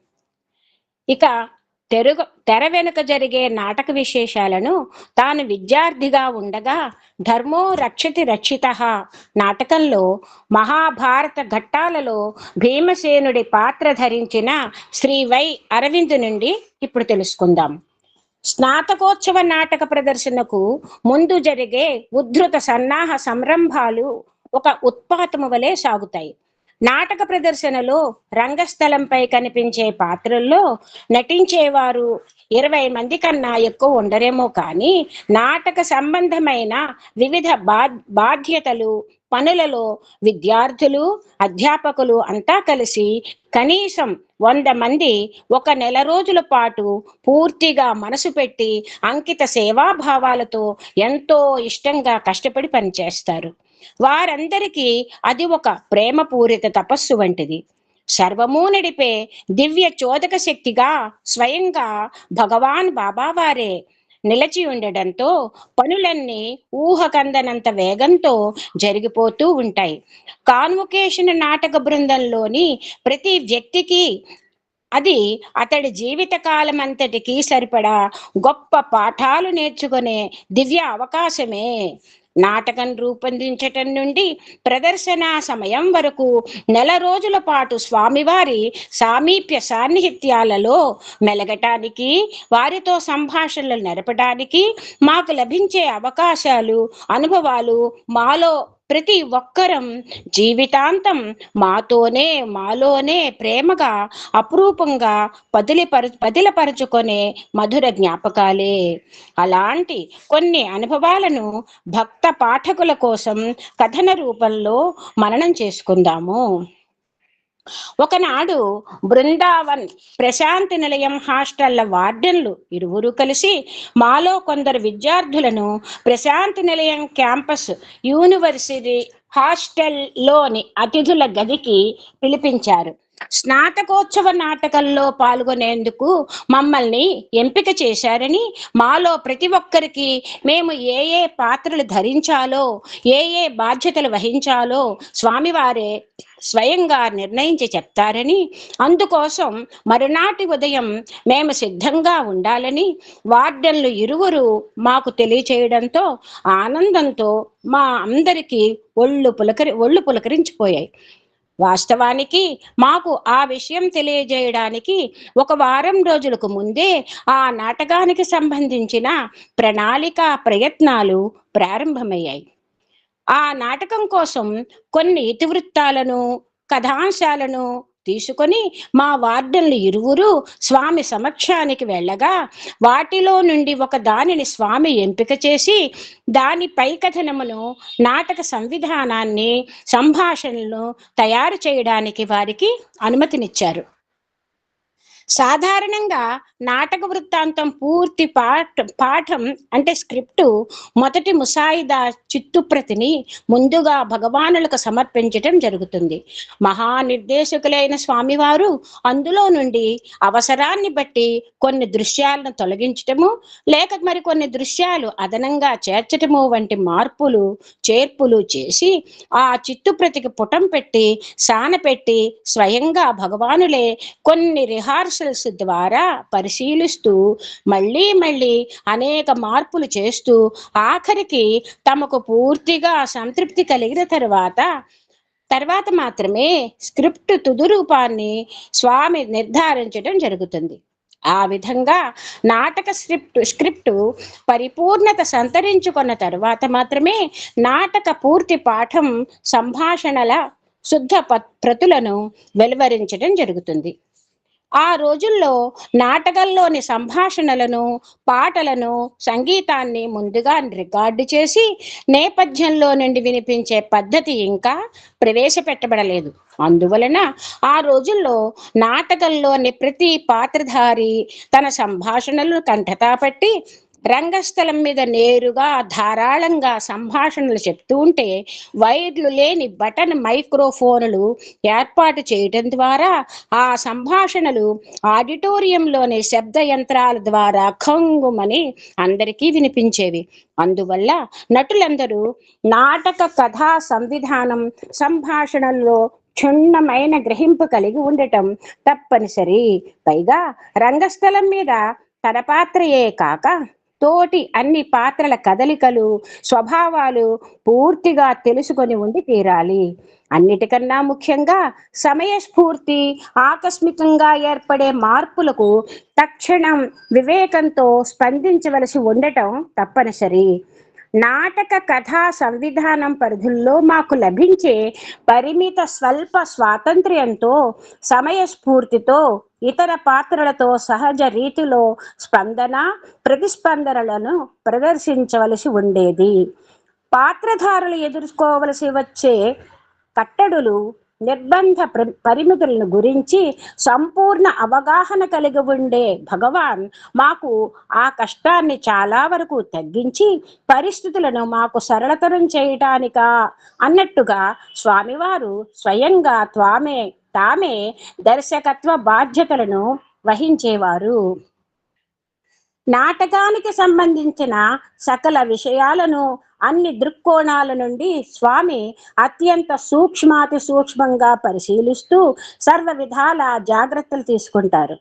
ఇక తెర వెనుక జరిగే నాటక విశేషాలను తాను విద్యార్థిగా ఉండగా ధర్మో రక్షతి రక్షితః నాటకంలో మహాభారత ఘట్టాలలో భీమసేనుడి పాత్ర ధరించిన శ్రీ వై అరవింద్ నుండి ఇప్పుడు తెలుసుకుందాం. స్నాతకోత్సవ నాటక ప్రదర్శనకు ముందు జరిగే ఉద్ధృత సన్నాహ సంరంభాలు ఒక ఉత్పాతము వలె సాగుతాయి. నాటక ప్రదర్శనలో రంగస్థలంపై కనిపించే పాత్రల్లో నటించేవారు 20 మంది కన్నా ఎక్కువ ఉండరేమో కానీ నాటక సంబంధమైన వివిధ బాధ్యతలు పనులలో విద్యార్థులు అధ్యాపకులు అంతా కలిసి కనీసం 100 మంది ఒక నెల రోజుల పాటు పూర్తిగా మనసు పెట్టి అంకిత సేవాభావాలతో ఎంతో ఇష్టంగా కష్టపడి పనిచేస్తారు. వారందరికీ అది ఒక ప్రేమపూరిత తపస్సు వంటిది. సర్వము నడిపే దివ్య చోదక శక్తిగా స్వయంగా భగవాన్ బాబావారే నిలిచి ఉండడంతో పనులన్నీ ఊహకందనంత వేగంతో జరిగిపోతూ ఉంటాయి. కాన్వొకేషన్ నాటక బృందంలోని ప్రతి వ్యక్తికి అది అతడి జీవిత కాలం అంతటికి సరిపడా గొప్ప పాఠాలు నేర్చుకునే దివ్య అవకాశమే. నాటకం రూపొందించటం నుండి ప్రదర్శన సమయం వరకు నెల రోజుల పాటు స్వామివారి సామీప్య సాన్నిహిత్యాలలో మెలగటానికి, వారితో సంభాషణలు నడపడానికి మాకు లభించే అవకాశాలు, అనుభవాలు మాలో ప్రతి ఒక్కరం జీవితాంతం మాలోనే ప్రేమగా అపురూపంగా పదిలపరుచుకునే మధుర జ్ఞాపకాలే. అలాంటి కొన్ని అనుభవాలను భక్త పాఠకుల కోసం కథన రూపంలో మననం చేసుకుందాము. ఒకనాడు బృందావన్ ప్రశాంతి నిలయం హాస్టళ్ల వార్డెన్లు ఇరువురు కలిసి మాలో కొందరు విద్యార్థులను ప్రశాంతి నిలయం క్యాంపస్ యూనివర్సిటీ హాస్టల్లోని అతిథుల గదికి పిలిపించారు. స్నాతకోత్సవ నాటకంలో పాల్గొనేందుకు మమ్మల్ని ఎంపిక చేశారని, మాలో ప్రతి ఒక్కరికి మేము ఏ ఏ పాత్రలు ధరించాలో, ఏ ఏ బాధ్యతలు వహించాలో స్వామివారే స్వయంగా నిర్ణయించి చెప్తారని, అందుకోసం మరునాటి ఉదయం మేము సిద్ధంగా ఉండాలని వార్డెన్లు ఇరువురు మాకు తెలియచేయడంతో ఆనందంతో మా అందరికీ ఒళ్ళు పులకరించిపోయాయి. వాస్తవానికి మాకు ఆ విషయం తెలియజేయడానికి 1 వారం రోజులకు ముందే ఆ నాటకానికి సంబంధించిన ప్రణాళిక ప్రయత్నాలు ప్రారంభమయ్యాయి. ఆ నాటకం కోసం కొన్ని ఇతివృత్తాలను, కథాంశాలను తీసుకొని మా వార్డెన్లు ఇరువురు స్వామి సమక్షానికి వెళ్ళగా వాటిలో నుండి ఒక దానిని స్వామి ఎంపిక చేసి దాని పై కథనమును, నాటక సంవిధానాన్ని, సంభాషణలను తయారు చేయడానికి వారికి అనుమతినిచ్చారు. సాధారణంగా నాటక వృత్తాంతం పూర్తి పాఠం అంటే స్క్రిప్టు మొదటి ముసాయిదా చిత్తుప్రతిని ముందుగా భగవానులకు సమర్పించటం జరుగుతుంది. మహానిర్దేశకులైన స్వామివారు అందులో నుండి అవసరాన్ని బట్టి కొన్ని దృశ్యాలను తొలగించటము, లేక మరికొన్ని దృశ్యాలు అదనంగా చేర్చటము వంటి మార్పులు చేర్పులు చేసి ఆ చిత్తుప్రతికి పుటం పెట్టి సానపెట్టి స్వయంగా భగవానులే కొన్ని రిహార్సల్స్ ద్వారా పరిశీలిస్తూ మళ్ళీ అనేక మార్పులు చేస్తూ ఆఖరికి తమకు పూర్తిగా సంతృప్తి కలిగిన తర్వాత మాత్రమే స్క్రిప్ట్ తుది రూపాన్ని స్వామి నిర్ధారించడం జరుగుతుంది. ఆ విధంగా నాటక స్క్రిప్టు పరిపూర్ణత సంతరించుకున్న తరువాత మాత్రమే నాటక పూర్తి పాఠం, సంభాషణల శుద్ధ ప్రతులను వెలువరించడం జరుగుతుంది. ఆ రోజుల్లో నాటకంలోని సంభాషణలను, పాటలను, సంగీతాన్ని ముందుగా రికార్డు చేసి నేపథ్యంలో నుండి వినిపించే పద్ధతి ఇంకా ప్రవేశపెట్టబడలేదు. అందువలన ఆ రోజుల్లో నాటకంలోని ప్రతి పాత్రధారి తన సంభాషణలను కంఠతా పట్టి రంగస్థలం మీద నేరుగా ధారాళంగా సంభాషణలు చెప్తూ ఉంటే వైర్లు లేని బటన్ మైక్రోఫోన్లు ఏర్పాటు చేయడం ద్వారా ఆ సంభాషణలు ఆడిటోరియంలోని శబ్ద యంత్రాల ద్వారా ఖంగుమని అందరికీ వినిపించేవి. అందువల్ల నటులందరూ నాటక కథా సంవిధానం, సంభాషణల్లో క్షుణ్ణమైన గ్రహింపు కలిగి ఉండటం తప్పనిసరి. పైగా రంగస్థలం మీద తన పాత్రయే కాక తోటి అన్ని పాత్రల కదలికలు, స్వభావాలు పూర్తిగా తెలుసుకొని ఉండి తీరాలి. అన్నిటికన్నా ముఖ్యంగా సమయస్ఫూర్తి, ఆకస్మికంగా ఏర్పడే మార్పులకు తక్షణం వివేకంతో స్పందించవలసి ఉండటం తప్పనిసరి. నాటక కథా సంవిధానం పరిధుల్లో మాకు లభించే పరిమిత స్వల్ప స్వాతంత్ర్యంతో, సమయస్ఫూర్తితో ఇతర పాత్రలతో సహజ రీతిలో స్పందన ప్రతిస్పందనలను ప్రదర్శించవలసి ఉండేది. పాత్రధారులు ఎదుర్కోవలసి వచ్చే కట్టడులు, నిర్బంధ పరిమితులను గురించి సంపూర్ణ అవగాహన కలిగి ఉండే భగవాన్ మాకు ఆ కష్టాన్ని చాలా వరకు తగ్గించి పరిస్థితులను మాకు సరళతరం చేయటానికా అన్నట్టుగా స్వామివారు స్వయంగా తామే దర్శకత్వ బాధ్యతలను వహించేవారు. నాటకానికి సంబంధించిన సకల విషయాలను అన్ని దృక్కోణాల నుండి స్వామి అత్యంత సూక్ష్మాతి సూక్ష్మంగా పరిశీలిస్తూ సర్వ విధాల జాగ్రత్తలు తీసుకుంటారు.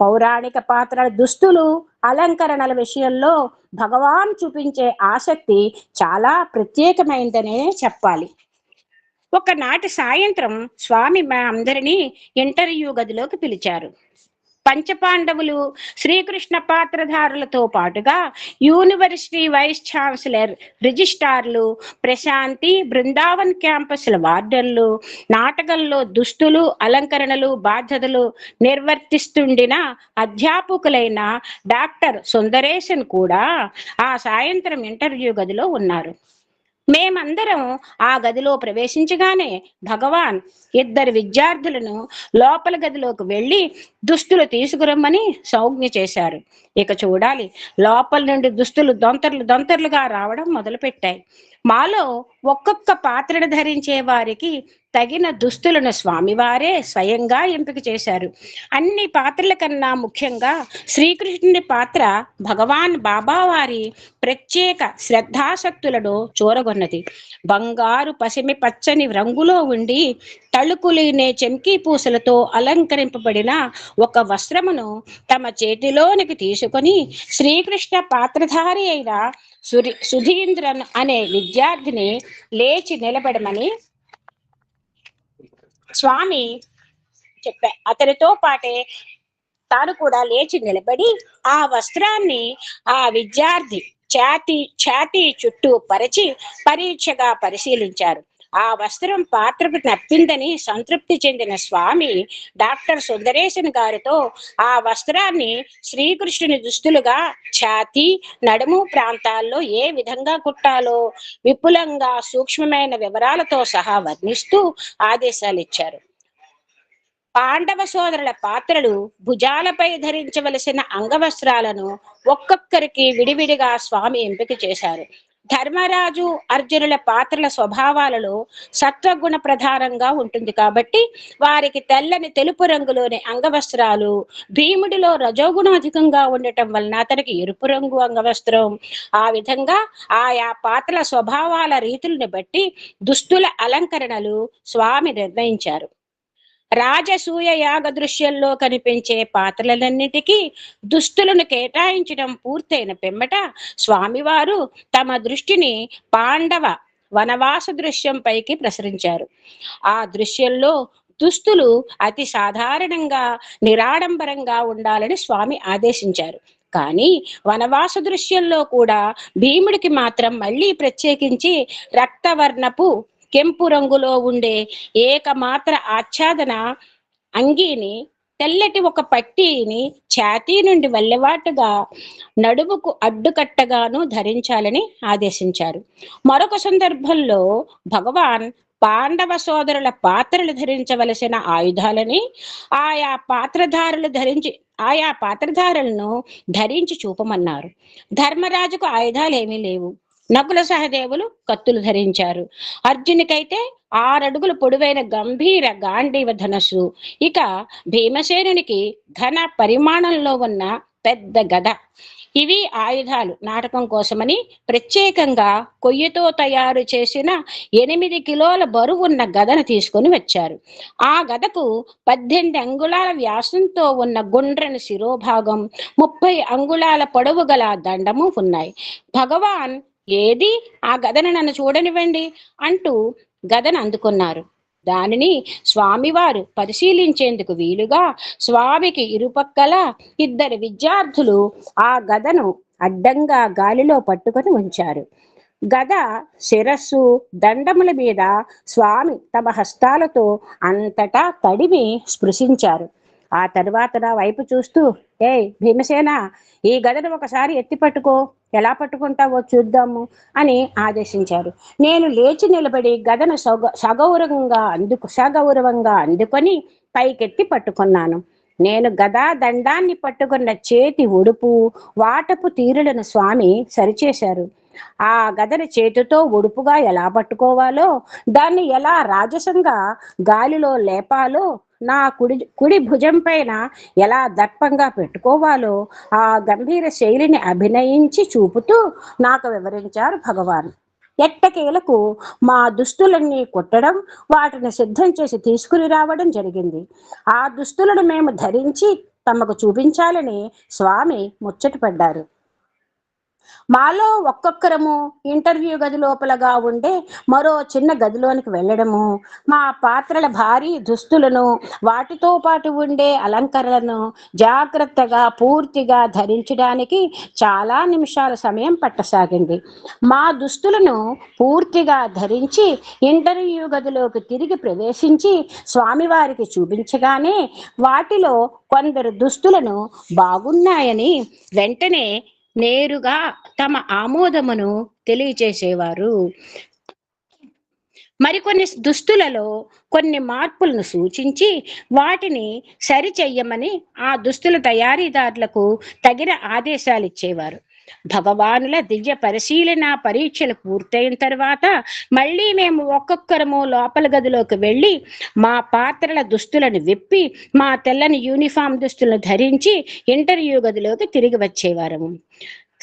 పౌరాణిక పాత్రల దుస్తులు, అలంకరణల విషయంలో భగవాన్ చూపించే ఆసక్తి చాలా ప్రత్యేకమైందనే చెప్పాలి. ఒకనాటి సాయంత్రం స్వామి మా అందరినీ ఇంటర్వ్యూ గదిలోకి పిలిచారు. పంచపాండవులు, శ్రీకృష్ణ పాత్రధారులతో పాటుగా యూనివర్సిటీ వైస్ ఛాన్సలర్, రిజిస్ట్రార్లు, ప్రశాంతి, బృందావన్ క్యాంపస్ల వార్డన్లు, నాటకంలో దుస్తులు, అలంకరణలు, బాధ్యతలు నిర్వర్తిస్తుండిన అధ్యాపకులైన డాక్టర్ సుందరేశన్ కూడా ఆ సాయంత్రం ఇంటర్వ్యూ గదిలో ఉన్నారు. మేమందరం ఆ గదిలో ప్రవేశించగానే భగవాన్ ఇద్దరు విద్యార్థులను లోపల గదిలోకి వెళ్ళి దుస్తులు తీసుకురమ్మని సౌజ్ఞ చేశారు. ఇక చూడాలి, లోపల నుండి దుస్తులు దొంతర్లుగా రావడం మొదలుపెట్టాయి. మాలో ఒక్కొక్క పాత్రను ధరించే వారికి తగిన దుస్తులను స్వామివారే స్వయంగా ఎంపిక చేశారు. అన్ని పాత్రల కన్నా ముఖ్యంగా శ్రీకృష్ణుని పాత్ర భగవాన్ బాబా వారి ప్రత్యేక శ్రద్ధాసక్తులను చూరగొన్నది. బంగారు పసిమి పచ్చని రంగులో ఉండి తళుకులీనే చెంకీ పూసలతో అలంకరింపబడిన ఒక వస్త్రమును తమ చేతిలోనికి తీసుకొని శ్రీకృష్ణ పాత్రధారి అయిన సుధీంద్రన్ అనే విద్యార్థిని లేచి నిలబడమని స్వామి చెప్పారు. అతనితో పాటే తాను కూడా లేచి నిలబడి ఆ వస్త్రాన్ని ఆ విద్యార్థి ఛాతీ చుట్టూ పరిచి పరీక్షగా పరిశీలించారు. ఆ వస్త్రం పాత్రకు నప్పిందని సంతృప్తి చెందిన స్వామి డాక్టర్ సుందరేశన్ గారితో ఆ వస్త్రాన్ని శ్రీకృష్ణుని దుస్తులుగా ఛాతీ, నడుము ప్రాంతాల్లో ఏ విధంగా కుట్టాలో విపులంగా సూక్ష్మమైన వివరాలతో సహా వర్ణిస్తూ ఆదేశాలు ఇచ్చారు. పాండవ సోదరుల పాత్రలు భుజాలపై ధరించవలసిన అంగవస్త్రాలను ఒక్కొక్కరికి విడివిడిగా స్వామి ఎంపిక చేశారు. ధర్మరాజు, అర్జునుల పాత్రల స్వభావాలలో సత్వగుణ ప్రధానంగా ఉంటుంది కాబట్టి వారికి తెల్లని తెలుపు రంగులోని అంగవస్త్రాలు, భీముడిలో రజోగుణం అధికంగా ఉండటం వలన అతనికి ఎరుపు రంగు అంగవస్త్రం, ఆ విధంగా ఆయా పాత్రల స్వభావాల రీతులను బట్టి దుస్తుల అలంకరణలు స్వామి నిర్ణయించారు. రాజసూయ యాగ దృశ్యంలో కనిపించే పాత్రలన్నిటికీ దుస్తులను కేటాయించడం పూర్తయిన పిమ్మట స్వామివారు తమ దృష్టిని పాండవ వనవాస దృశ్యం పైకి ప్రసరించారు. ఆ దృశ్యంలో దుస్తులు అతి సాధారణంగా నిరాడంబరంగా ఉండాలని స్వామి ఆదేశించారు. కానీ వనవాస దృశ్యంలో కూడా భీముడికి మాత్రం మళ్ళీ ప్రత్యేకించి రక్తవర్ణపు కెంపు రంగులో ఉండే ఏకమాత్ర ఆచ్ఛాదన అంగీని, తెల్లటి ఒక పట్టీని ఛాతీ నుండి వల్లెవాటుగా నడుముకు అడ్డుకట్టగాను ధరించాలని ఆదేశించారు. మరొక సందర్భంలో భగవాన్ పాండవ సోదరుల పాత్రలు ధరించవలసిన ఆయుధాలని ఆయా పాత్రధారులను ధరించి చూపమన్నారు. ధర్మరాజుకు ఆయుధాలు ఏమీ లేవు. నకుల సహదేవులు కత్తులు ధరించారు. అర్జునికైతే 6 అడుగులు పొడవైన గంభీర గాంధీవ ధనస్సు, ఇక భీమసేనునికి ఘన పరిమాణంలో ఉన్న పెద్ద గద. ఇవి ఆయుధాలు. నాటకం కోసమని ప్రత్యేకంగా కొయ్యతో తయారు చేసిన 8 కిలోల బరువున్న గదను తీసుకొని వచ్చారు. ఆ గదకు 18 అంగుళాల వ్యాసంతో ఉన్న గుండ్రని శిరోభాగం, 30 అంగుళాల పొడవు గల దండము ఉన్నాయి. భగవాన్ ఏది ఆ గదను నన్ను చూడనివ్వండి అంటూ గదను అందుకున్నారు. దానిని స్వామివారు పరిశీలించేందుకు వీలుగా స్వామికి ఇరుపక్కల 2 విద్యార్థులు ఆ గదను అడ్డంగా గాలిలో పట్టుకొని ఉంచారు. గద శిరస్సు, దండముల మీద స్వామి తమ హస్తాలతో అంతటా తడిమి స్పృశించారు. ఆ తర్వాత నా వైపు చూస్తూ, ఏయ్ భీమసేన, ఈ గదను ఒకసారి ఎత్తి పట్టుకో, ఎలా పట్టుకుంటావో చూద్దాము అని ఆదేశించారు. నేను లేచి నిలబడి గదను సగౌరవంగా అందుకొని పైకెత్తి పట్టుకున్నాను. నేను గదా దండాన్ని పట్టుకున్న చేతి ఉడుపు, వాటపు తీరులను స్వామి సరిచేశారు. ఆ గదను చేతితో ఉడుపుగా ఎలా పట్టుకోవాలో, దాన్ని ఎలా రాజసంగా గాలిలో లేపాలో, నా కుడి భుజం పైన ఎలా దర్పంగా పెట్టుకోవాలో ఆ గంభీర శైలిని అభినయించి చూపుతూ నాకు వివరించారు భగవాన్. ఎట్టకేలకు మా దుస్తులన్నీ కుట్టడం, వాటిని సిద్ధం చేసి తీసుకుని రావడం జరిగింది. ఆ దుస్తులను మేము ధరించి తమకు చూపించాలని స్వామి ముచ్చటపడ్డారు. మాలో ఒక్కొక్కరము ఇంటర్వ్యూ గది లోపలగా ఉండే మరో చిన్న గదిలోనికి వెళ్ళడము, మా పాత్రల భారీ దుస్తులను, వాటితో పాటు ఉండే అలంకరణలను జాగ్రత్తగా పూర్తిగా ధరించడానికి చాలా నిమిషాల సమయం పట్టసాగింది. మా దుస్తులను పూర్తిగా ధరించి ఇంటర్వ్యూ గదిలోకి తిరిగి ప్రవేశించి స్వామివారికి చూపించగానే వాటిలో కొందరు దుస్తులను బాగున్నాయని వెంటనే నేరుగా తమ ఆమోదమును తెలియచేసేవారు. మరికొన్ని దుస్తులలో కొన్ని మార్పులను సూచించి వాటిని సరిచెయ్యమని ఆ దుస్తుల తయారీదారులకు తగిన ఆదేశాలు ఇచ్చేవారు. భగవానుల దివ్య పరిశీలన పరీక్షలు పూర్తయిన తర్వాత మళ్ళీ మేము ఒక్కొక్కరము లోపల గదిలోకి వెళ్ళి మా పాత్రల దుస్తులను విప్పి మా తెల్లని యూనిఫామ్ దుస్తులను ధరించి ఇంటర్వ్యూ గదిలోకి తిరిగి వచ్చేవారము.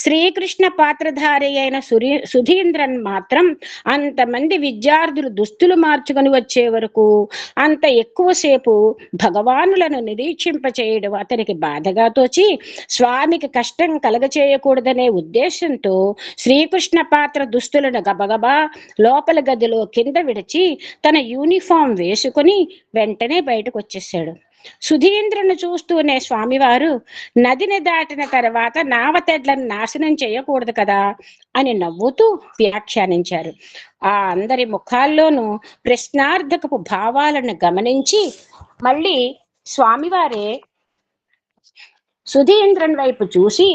శ్రీకృష్ణ పాత్రధారి అయిన సుధీంద్రన్ మాత్రం అంతమంది విద్యార్థులు దుస్తులు మార్చుకొని వచ్చే వరకు అంత ఎక్కువసేపు భగవానులను నిరీక్షింపచేయడం అతనికి బాధగా తోచి స్వామికి కష్టం కలగచేయకూడదనే ఉద్దేశంతో శ్రీకృష్ణ పాత్ర దుస్తులను గబగబా లోపల గదిలో కింద విడిచి తన యూనిఫామ్ వేసుకుని వెంటనే బయటకు వచ్చేసాడు. సుధీంద్రను చూస్తూనే స్వామివారు, నదిని దాటిన తర్వాత నావతెడ్లను నాశనం చేయకూడదు కదా అని నవ్వుతూ వ్యాఖ్యానించారు. ఆ అందరి ముఖాల్లోనూ ప్రశ్నార్థకపు భావాలను గమనించి మళ్ళీ స్వామివారే సుధీంద్రన్ వైపు చూసి,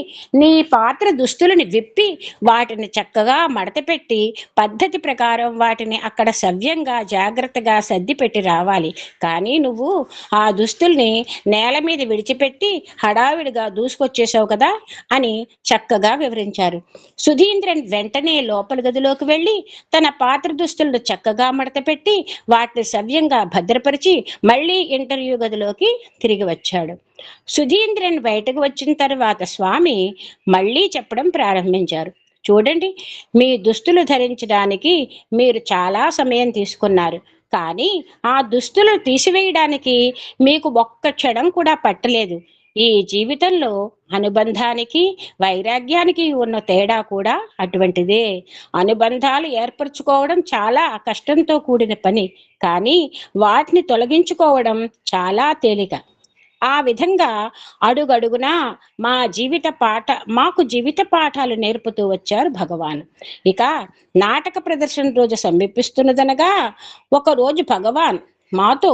నీ పాత్ర దుస్తులను విప్పి వాటిని చక్కగా మడతపెట్టి పద్ధతి ప్రకారం వాటిని అక్కడ సవ్యంగా జాగ్రత్తగా సర్దిపెట్టి రావాలి. కానీ నువ్వు ఆ దుస్తుల్ని నేల మీద విడిచిపెట్టి హడావిడిగా దూసుకొచ్చేసావు కదా అని చక్కగా వివరించారు. సుధీంద్రన్ వెంటనే లోపల గదిలోకి వెళ్ళి తన పాత్ర దుస్తులను చక్కగా మడతపెట్టి వాటిని సవ్యంగా భద్రపరిచి మళ్ళీ ఇంటర్వ్యూ గదిలోకి తిరిగి వచ్చాడు. సుధీంద్రన్ బయటకు వచ్చిన తర్వాత స్వామి మళ్ళీ చెప్పడం ప్రారంభించారు. చూడండి, మీ దుస్తులు ధరించడానికి మీరు చాలా సమయం తీసుకున్నారు, కానీ ఆ దుస్తులు తీసివేయడానికి మీకు ఒక్క క్షణం కూడా పట్టలేదు. ఈ జీవితంలో అనుబంధానికి వైరాగ్యానికి ఉన్న తేడా కూడా అటువంటిదే. అనుబంధాలు ఏర్పరచుకోవడం చాలా కష్టంతో కూడిన పని, కానీ వాటిని తొలగించుకోవడం చాలా తేలిక. ఆ విధంగా అడుగడుగునా మాకు జీవిత పాఠాలు నేర్పుతూ వచ్చారు భగవాన్. ఇక నాటక ప్రదర్శన రోజు సమీపిస్తున్నదనగా ఒకరోజు భగవాన్ మాతో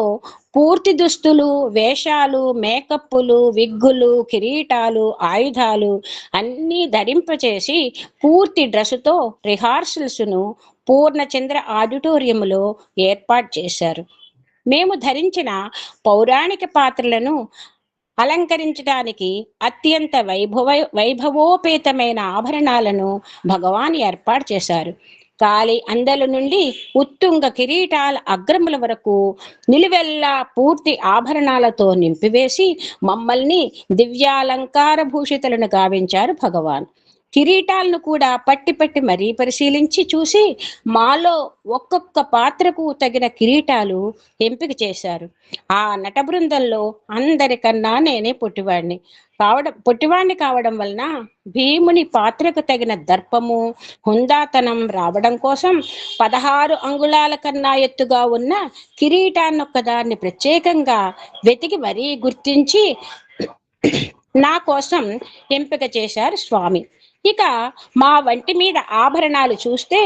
పూర్తి దుస్తులు, వేషాలు, మేకప్పులు, విగ్గులు, కిరీటాలు, ఆయుధాలు అన్నీ ధరింపచేసి పూర్తి డ్రెస్సుతో రిహార్సల్స్ను పూర్ణచంద్ర ఆడిటోరియంలో ఏర్పాటు చేశారు. మేము ధరించిన పౌరాణిక పాత్రలను అలంకరించడానికి అత్యంత వైభవోపేతమైన ఆభరణాలను భగవాన్ ఏర్పాటు చేశారు. కాలి అందల నుండి ఉత్తుంగ కిరీటాల అగ్రముల వరకు నిలువెల్లా పూర్తి ఆభరణాలతో నింపివేసి మమ్మల్ని దివ్యాలంకార భూషితులను గావించారు భగవాన్. కిరీటాలను కూడా పట్టి మరీ పరిశీలించి చూసి మాలో ఒక్కొక్క పాత్రకు తగిన కిరీటాలు ఎంపిక చేశారు. ఆ నట బృందంలో అందరికన్నా నేనే పొట్టివాణ్ణి కావడం వలన భీముని పాత్రకు తగిన దర్పము, హుందాతనం రావడం కోసం 16 అంగుళాల కన్నా ఎత్తుగా ఉన్న కిరీటాన్నొక్కదాన్ని ప్రత్యేకంగా వెతికి మరీ గుర్తించి నా కోసం ఎంపిక చేశారు స్వామి. ఇక మా వంటి మీద ఆభరణాలు చూస్తే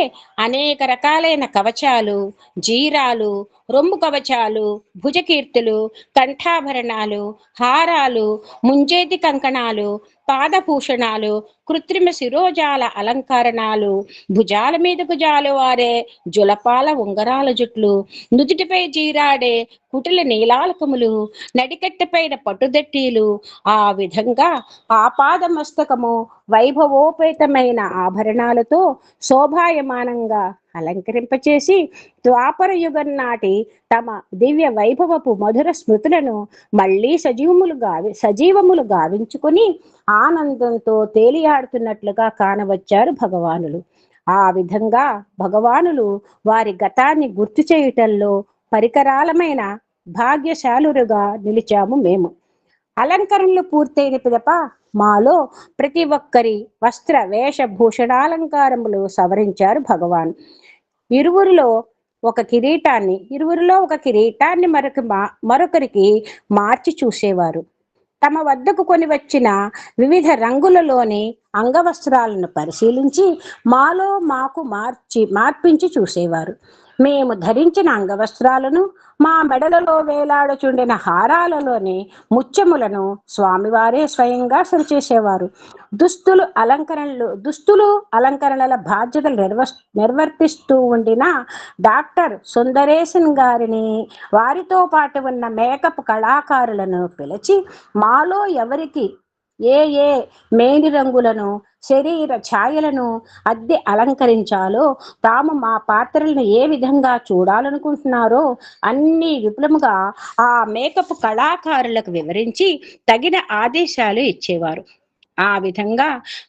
అనేక రకాలైన కవచాలు, జీరాలు, రొమ్ము కవచాలు, భుజకీర్తులు, కంఠాభరణాలు, హారాలు, ముంజేతి కంకణాలు, పాదభూషణాలు, కృత్రిమ శిరోజాల అలంకరణాలు, భుజాల మీదకు జాలువారే జులపాల ఉంగరాల జుట్లు, నుదుటిపై జీరాడే కుటిల నీలాలకములు, నడికట్టెపైన పట్టుదట్టీలు, ఆ విధంగా ఆపాద మస్తకము వైభవోపేతమైన ఆభరణాలతో శోభాయమానంగా అలంకరింపచేసి ద్వాపర యుగం నాటి తమ దివ్య వైభవపు మధుర స్మృతులను మళ్ళీ సజీవములు గావించుకుని ఆనందంతో తేలియాడుతున్నట్లుగా కానవచ్చారు భగవానులు. ఆ విధంగా భగవానులు వారి గతాన్ని గుర్తు చేయుటల్లో పరికరాలమైన భాగ్యశాలురుగా నిలిచాము మేము. అలంకరణలు పూర్తయిన పిదప మాలో ప్రతి ఒక్కరి వస్త్ర వేషభూషణాలంకారములు సవరించారు భగవాన్. ఇరువురిలో ఒక కిరీటాన్ని మరొకరికి మార్చి చూసేవారు. తమ వద్దకు కొని వచ్చిన వివిధ రంగులలోని అంగవస్త్రాలను పరిశీలించి మాకు మార్పించి చూసేవారు. మేము ధరించిన అంగవస్త్రాలను, మా మెడలలో వేలాడుచుండిన హారాలలోని ముత్యములను స్వామివారే స్వయంగా సరిచేసేవారు. దుస్తులు అలంకరణల బాధ్యతలు నిర్వర్తిస్తూ ఉండిన డాక్టర్ సుందరేశన్ గారిని, వారితో పాటు ఉన్న మేకప్ కళాకారులను పిలిచి మాలో ఎవరికి ఏ మేని రంగులను, శరీర ఛాయలను అద్దె అలంకరించాలో, తాము మా పాత్రలను ఏ విధంగా చూడాలనుకుంటున్నారో అన్ని విపులముగా ఆ మేకప్ కళాకారులకు వివరించి తగిన ఆదేశాలు ఇచ్చేవారు. ఆ విధంగా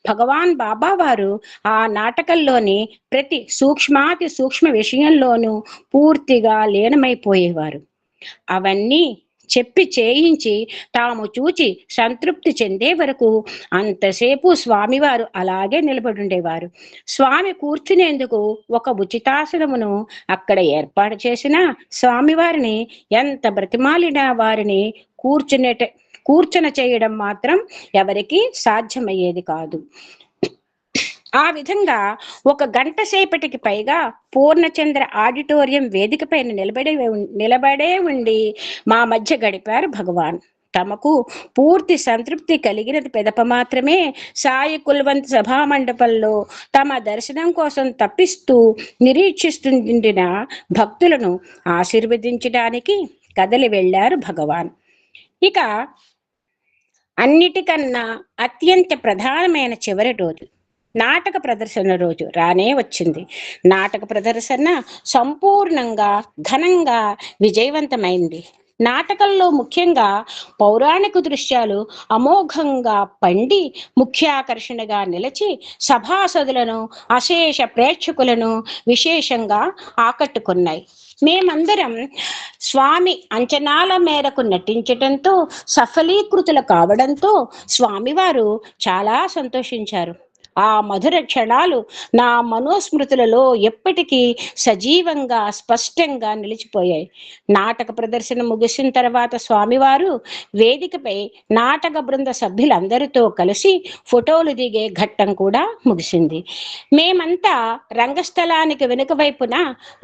భగవాన్ బాబా వారు ఆ నాటకంలోని ప్రతి సూక్ష్మాతి సూక్ష్మ విషయంలోనూ పూర్తిగా లీనమైపోయేవారు. అవన్నీ చెప్పి చేయించి తాము చూచి సంతృప్తి చెందే వరకు అంతసేపు స్వామివారు అలాగే నిలబడుండేవారు. స్వామి కూర్చునేందుకు ఒక ఉచితాసనమును అక్కడ ఏర్పాటు చేసిన స్వామివారిని ఎంత బ్రతిమాలినా వారిని కూర్చున చేయడం మాత్రం ఎవరికి సాధ్యమయ్యేది కాదు. ఆ విధంగా 1 గంట సేపటికి పైగా పూర్ణచంద్ర ఆడిటోరియం వేదిక పైన నిలబడే ఉండి మా మధ్య గడిపారు భగవాన్. తమకు పూర్తి సంతృప్తి కలిగినది పెదప మాత్రమే సాయి కుల్వంత్ సభా మండపంలో తమ దర్శనం కోసం తప్పిస్తూ నిరీక్షిస్తుండిన భక్తులను ఆశీర్వదించడానికి కదలి వెళ్ళారు భగవాన్. ఇక అన్నిటికన్నా అత్యంత ప్రధానమైన చివరి రోజు నాటక ప్రదర్శన రోజు రానే వచ్చింది. నాటక ప్రదర్శన సంపూర్ణంగా ఘనంగా విజయవంతమైంది. నాటకంలో ముఖ్యంగా పౌరాణిక దృశ్యాలు అమోఘంగా పండి ముఖ్యాకర్షణగా నిలిచి సభాసదులను, అశేష ప్రేక్షకులను విశేషంగా ఆకట్టుకున్నాయి. మేమందరం స్వామి అంచనాల మేరకు నటించటంతో సఫలీకృతులు కావడంతో స్వామివారు చాలా సంతోషించారు. ఆ మధుర క్షణాలు నా మనోస్మృతులలో ఎప్పటికీ సజీవంగా స్పష్టంగా నిలిచిపోయాయి. నాటక ప్రదర్శన ముగిసిన తర్వాత స్వామివారు వేదికపై నాటక బృంద సభ్యులందరితో కలిసి ఫోటోలు దిగే ఘట్టం కూడా ముగిసింది. మేమంతా రంగస్థలానికి వెనుక వైపున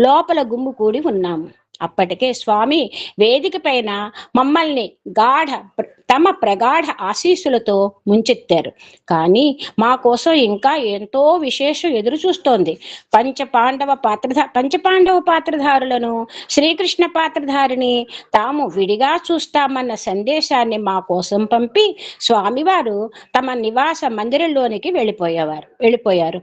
లోపల గుమ్ముకూడి ఉన్నాము. అప్పటికే స్వామి వేదిక పైన మమ్మల్ని తమ ప్రగాఢ ఆశీస్సులతో ముంచెత్తారు. కానీ మా కోసం ఇంకా ఎంతో విశేషం ఎదురు చూస్తోంది. పంచపాండవ పాత్రధారులను, శ్రీకృష్ణ పాత్రధారిని తాము విడిగా చూస్తామన్న సందేశాన్ని మా కోసం పంపి స్వామివారు తమ నివాస మందిరంలోనికి వెళ్ళిపోయారు.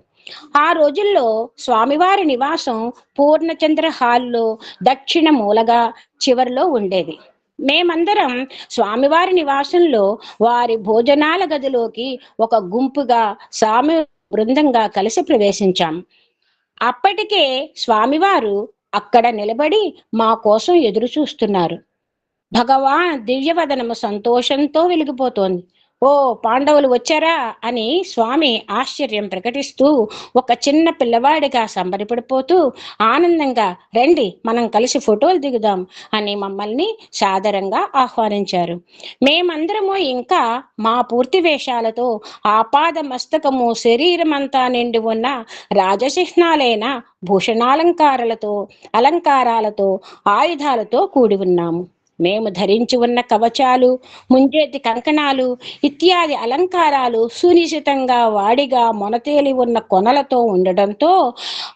ఆ రోజుల్లో స్వామివారి నివాసం పూర్ణచంద్ర హాల్లో దక్షిణ మూలగా చివరిలో ఉండేది. మేమందరం స్వామివారి నివాసంలో వారి భోజనాల గదిలోకి ఒక గుంపుగా స్వామి బృందంగా కలిసి ప్రవేశించాం. అప్పటికే స్వామివారు అక్కడ నిలబడి మా కోసం ఎదురు చూస్తున్నారు. భగవాన్ దివ్యవదనము సంతోషంతో వెలిగిపోతోంది. ఓ పాండవులు వచ్చారా అని స్వామి ఆశ్చర్యం ప్రకటిస్తూ ఒక చిన్న పిల్లవాడిగా సంబరపడిపోతూ ఆనందంగా రండి మనం కలిసి ఫోటోలు దిగుదాం అని మమ్మల్ని సాదరంగా ఆహ్వానించారు. మేమందరము ఇంకా మా పూర్తి వేషాలతో ఆపాద మస్తకము శరీరమంతా నిండి ఉన్న రాజచిహ్నాలైన అలంకారాలతో ఆయుధాలతో కూడి ఉన్నాము. మేము ధరించి ఉన్న కవచాలు, ముంజేతి కంకణాలు ఇత్యాది అలంకారాలు సునిశితంగా వాడిగా మొనతేలి ఉన్న కొనలతో ఉండడంతో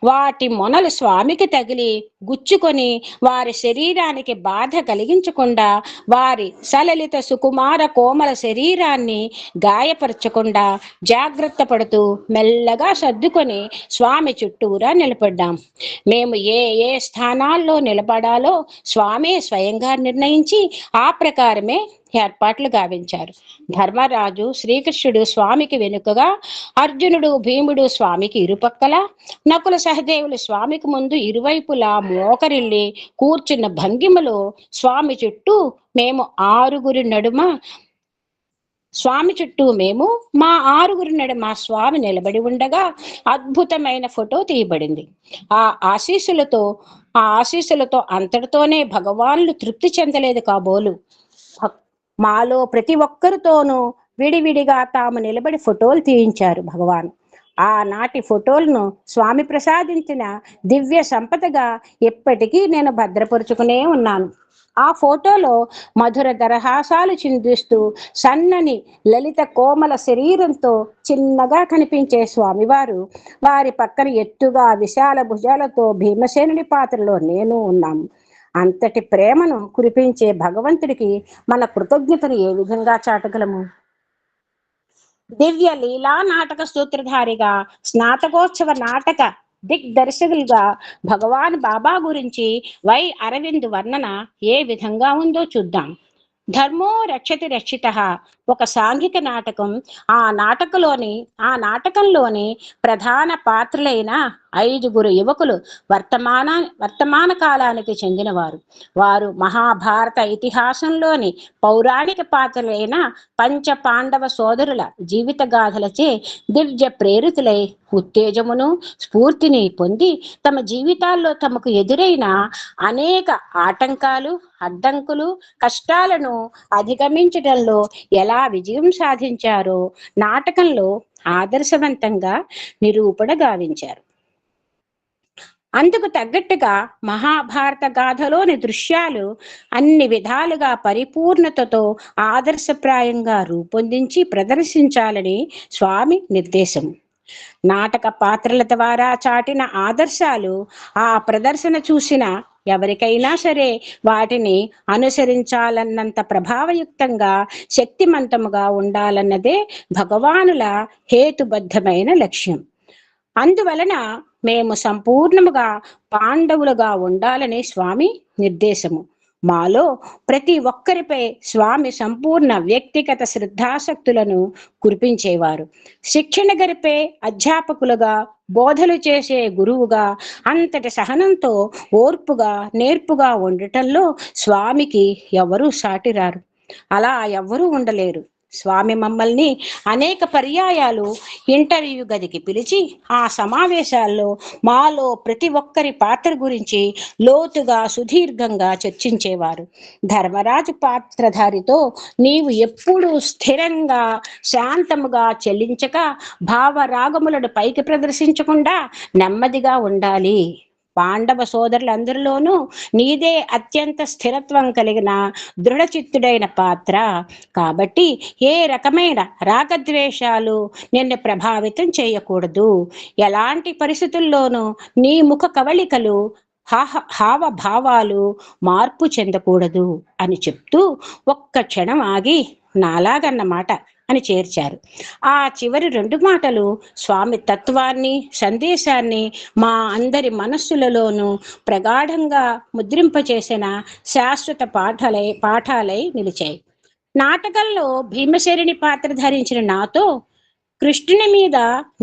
వాటి మొనలు స్వామికి తగిలి గుచ్చుకొని వారి శరీరానికి బాధ కలిగించకుండా వారి సలలిత సుకుమార కోమల శరీరాన్ని గాయపరచకుండా జాగ్రత్త పడుతూ మెల్లగా సర్దుకొని స్వామి చుట్టూరా నిలబడ్డాం. మేము ఏ ఏ స్థానాల్లో నిలబడాలో స్వామి స్వయంగా నిర్ణయించి ఆ ప్రకారమే ఏర్పాట్లు గావించారు. ధర్మరాజు శ్రీకృష్ణుడు స్వామికి వెనుకగా, అర్జునుడు భీముడు స్వామికి ఇరుపక్కల, నకుల సహదేవులు స్వామికి ముందు ఇరువైపులా మోకరిల్లి కూర్చున్న భంగిమలో స్వామి చుట్టూ మేము మా ఆరుగురి నడుమ స్వామి నిలబడి ఉండగా అద్భుతమైన ఫోటో తీయబడింది. ఆ ఆశీస్సులతో అంతటితోనే భగవానులు తృప్తి చెందలేదు కాబోలు. మాలో ప్రతి ఒక్కరితోనూ విడివిడిగా తాము నిలబడి ఫోటోలు తీయించారు భగవాన్. ఆనాటి ఫోటోలను స్వామి ప్రసాదించిన దివ్య సంపదగా ఎప్పటికీ నేను భద్రపరుచుకునే ఉన్నాను. ఆ ఫోటోలో మధుర దరహాసాలు చిందిస్తూ సన్నని లలిత కోమల శరీరంతో చిన్నగా కనిపించే స్వామివారు, వారి పక్కన ఎత్తుగా విశాల భుజాలతో భీమసేనుడి పాత్రలో నేను ఉన్నాము. అంతటి ప్రేమను కురిపించే భగవంతుడికి మన కృతజ్ఞతను ఏ విధంగా చాటగలము? దివ్య లీలా నాటక సూత్రధారిగా, స్నాతకోత్సవ నాటక దిగ్దర్శకులుగా భగవాన్ బాబా గురించి వై అరవింద్ వర్ణన ఏ విధంగా ఉందో చూద్దాం. ధర్మో రక్షతి రక్షితః ఒక సాంఘిక నాటకం. ఆ నాటకంలోని ప్రధాన పాత్రలైన 5 యువకులు వర్తమాన కాలానికి చెందినవారు. వారు మహాభారత ఇతిహాసంలోని పౌరాణిక పాత్రలైన పంచ పాండవ సోదరుల జీవిత గాథలచే దివ్య ప్రేరితులై ఉత్తేజమును స్ఫూర్తిని పొంది తమ జీవితాల్లో తమకు ఎదురైన అనేక ఆటంకాలు, అడ్డంకులు, కష్టాలను అధిగమించడంలో ఎలా విజయం సాధించారో నాటకంలో ఆదర్శవంతంగా నిరూపణ గావించారు. అందుకు తగ్గట్టుగా మహాభారత గాథలోని దృశ్యాలు అన్ని విధాలుగా పరిపూర్ణతతో ఆదర్శప్రాయంగా రూపొందించి ప్రదర్శించాలని స్వామి నిర్దేశం. నాటక పాత్రల ద్వారా చాటిన ఆదర్శాలు ఆ ప్రదర్శన చూసిన ఎవరికైనా సరే వాటిని అనుసరించాలన్నంత ప్రభావయుక్తంగా, శక్తిమంతముగా ఉండాలన్నదే భగవానుల హేతుబద్ధమైన లక్ష్యం. అందువలన మేము సంపూర్ణముగా పాండవులుగా ఉండాలని స్వామి నిర్దేశము. మాలో ప్రతి ఒక్కరిపై స్వామి సంపూర్ణ వ్యక్తిగత శ్రద్ధాశక్తులను కురిపించేవారు. శిక్షణ గరిపే అధ్యాపకులుగా, బోధలు చేసే గురువుగా, అంతటి సహనంతో ఓర్పుగా, నేర్పుగా ఉండటంలో స్వామికి ఎవరూ సాటిరారు. అలా ఎవ్వరూ ఉండలేరు. స్వామి మమ్మల్ని అనేక పర్యాయాలు ఇంటర్వ్యూ గదికి పిలిచి ఆ సమావేశాల్లో మాలో ప్రతి ఒక్కరి పాత్ర గురించి లోతుగా, సుదీర్ఘంగా చర్చించేవారు. ధర్మరాజు పాత్రధారితో నీవు ఎప్పుడూ స్థిరంగా, శాంతముగా చెల్లించక, భావరాగములను పైకి ప్రదర్శించకుండా నెమ్మదిగా ఉండాలి. పాండవ సోదరులందరిలోనూ నీదే అత్యంత స్థిరత్వం కలిగిన దృఢచిత్తుడైన పాత్ర కాబట్టి ఏ రకమైన రాగద్వేషాలు నిన్ను ప్రభావితం చేయకూడదు. ఎలాంటి పరిస్థితుల్లోనూ నీ ముఖ కవళికలు, హావభావాలు మార్పు చెందకూడదు అని చెప్తూ ఒక్క క్షణం ఆగి నాలాగన్నమాట అని చేర్చారు. ఆ చివరి 2 మాటలు స్వామి తత్వాన్ని, సందేశాన్ని మా అందరి మనస్సులలోనూ ప్రగాఢంగా ముద్రింపచేసిన శాశ్వత పాఠాలై నిలిచాయి. నాటకంలో భీమసేనుని పాత్ర ధరించిన నాతో, కృష్ణుని మీద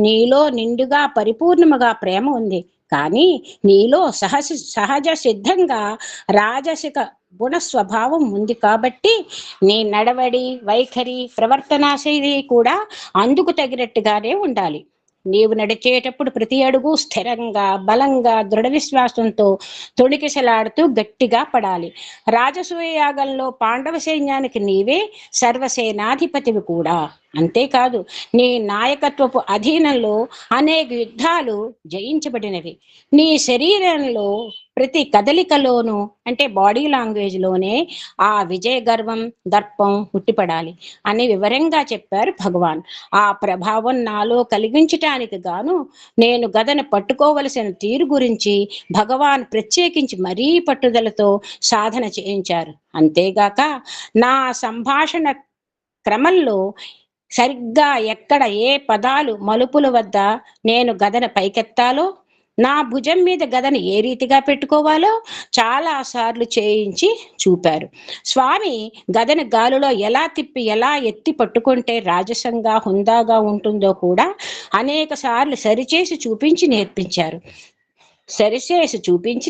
నీలో నిండుగా పరిపూర్ణముగా ప్రేమ ఉంది, కానీ నీలో సహజ సిద్ధంగా గుణ స్వభావం ఉంది కాబట్టి నీ నడవడి, వైఖరి, ప్రవర్తనా శైలి కూడా అందుకు తగినట్టుగానే ఉండాలి. నీవు నడిచేటప్పుడు ప్రతి అడుగు స్థిరంగా, బలంగా, దృఢ విశ్వాసంతో తొణికిసలాడుతూ గట్టిగా పడాలి. రాజసూయ యాగంలో పాండవ సైన్యానికి నీవే సర్వసేనాధిపతివి కూడా. అంతేకాదు, నీ నాయకత్వపు అధీనంలో అనేక యుద్ధాలు జయించబడినవి. నీ శరీరంలో ప్రతి కదలికలోనూ, అంటే బాడీ లాంగ్వేజ్ లోనే ఆ విజయ గర్వం, దర్పం ఉట్టిపడాలి అని వివరంగా చెప్పారు భగవాన్. ఆ ప్రభావం నాలో కలిగించటానికి గాను నేను గదను పట్టుకోవలసిన తీరు గురించి భగవాన్ ప్రత్యేకించి మరీ పట్టుదలతో సాధన చేయించారు. అంతేగాక నా సంభాషణ క్రమంలో సరిగ్గా ఎక్కడ ఏ పదాలు మలుపుల వద్ద నేను గదను పైకెత్తాలో, నా భుజం మీద గదను ఏ రీతిగా పెట్టుకోవాలో చాలా సార్లు చేయించి చూపారు. స్వామి గదను గాలిలో ఎలా తిప్పి ఎలా ఎత్తి పట్టుకుంటే రాజసంగా, హుందాగా ఉంటుందో కూడా అనేక సార్లు సరిచేసి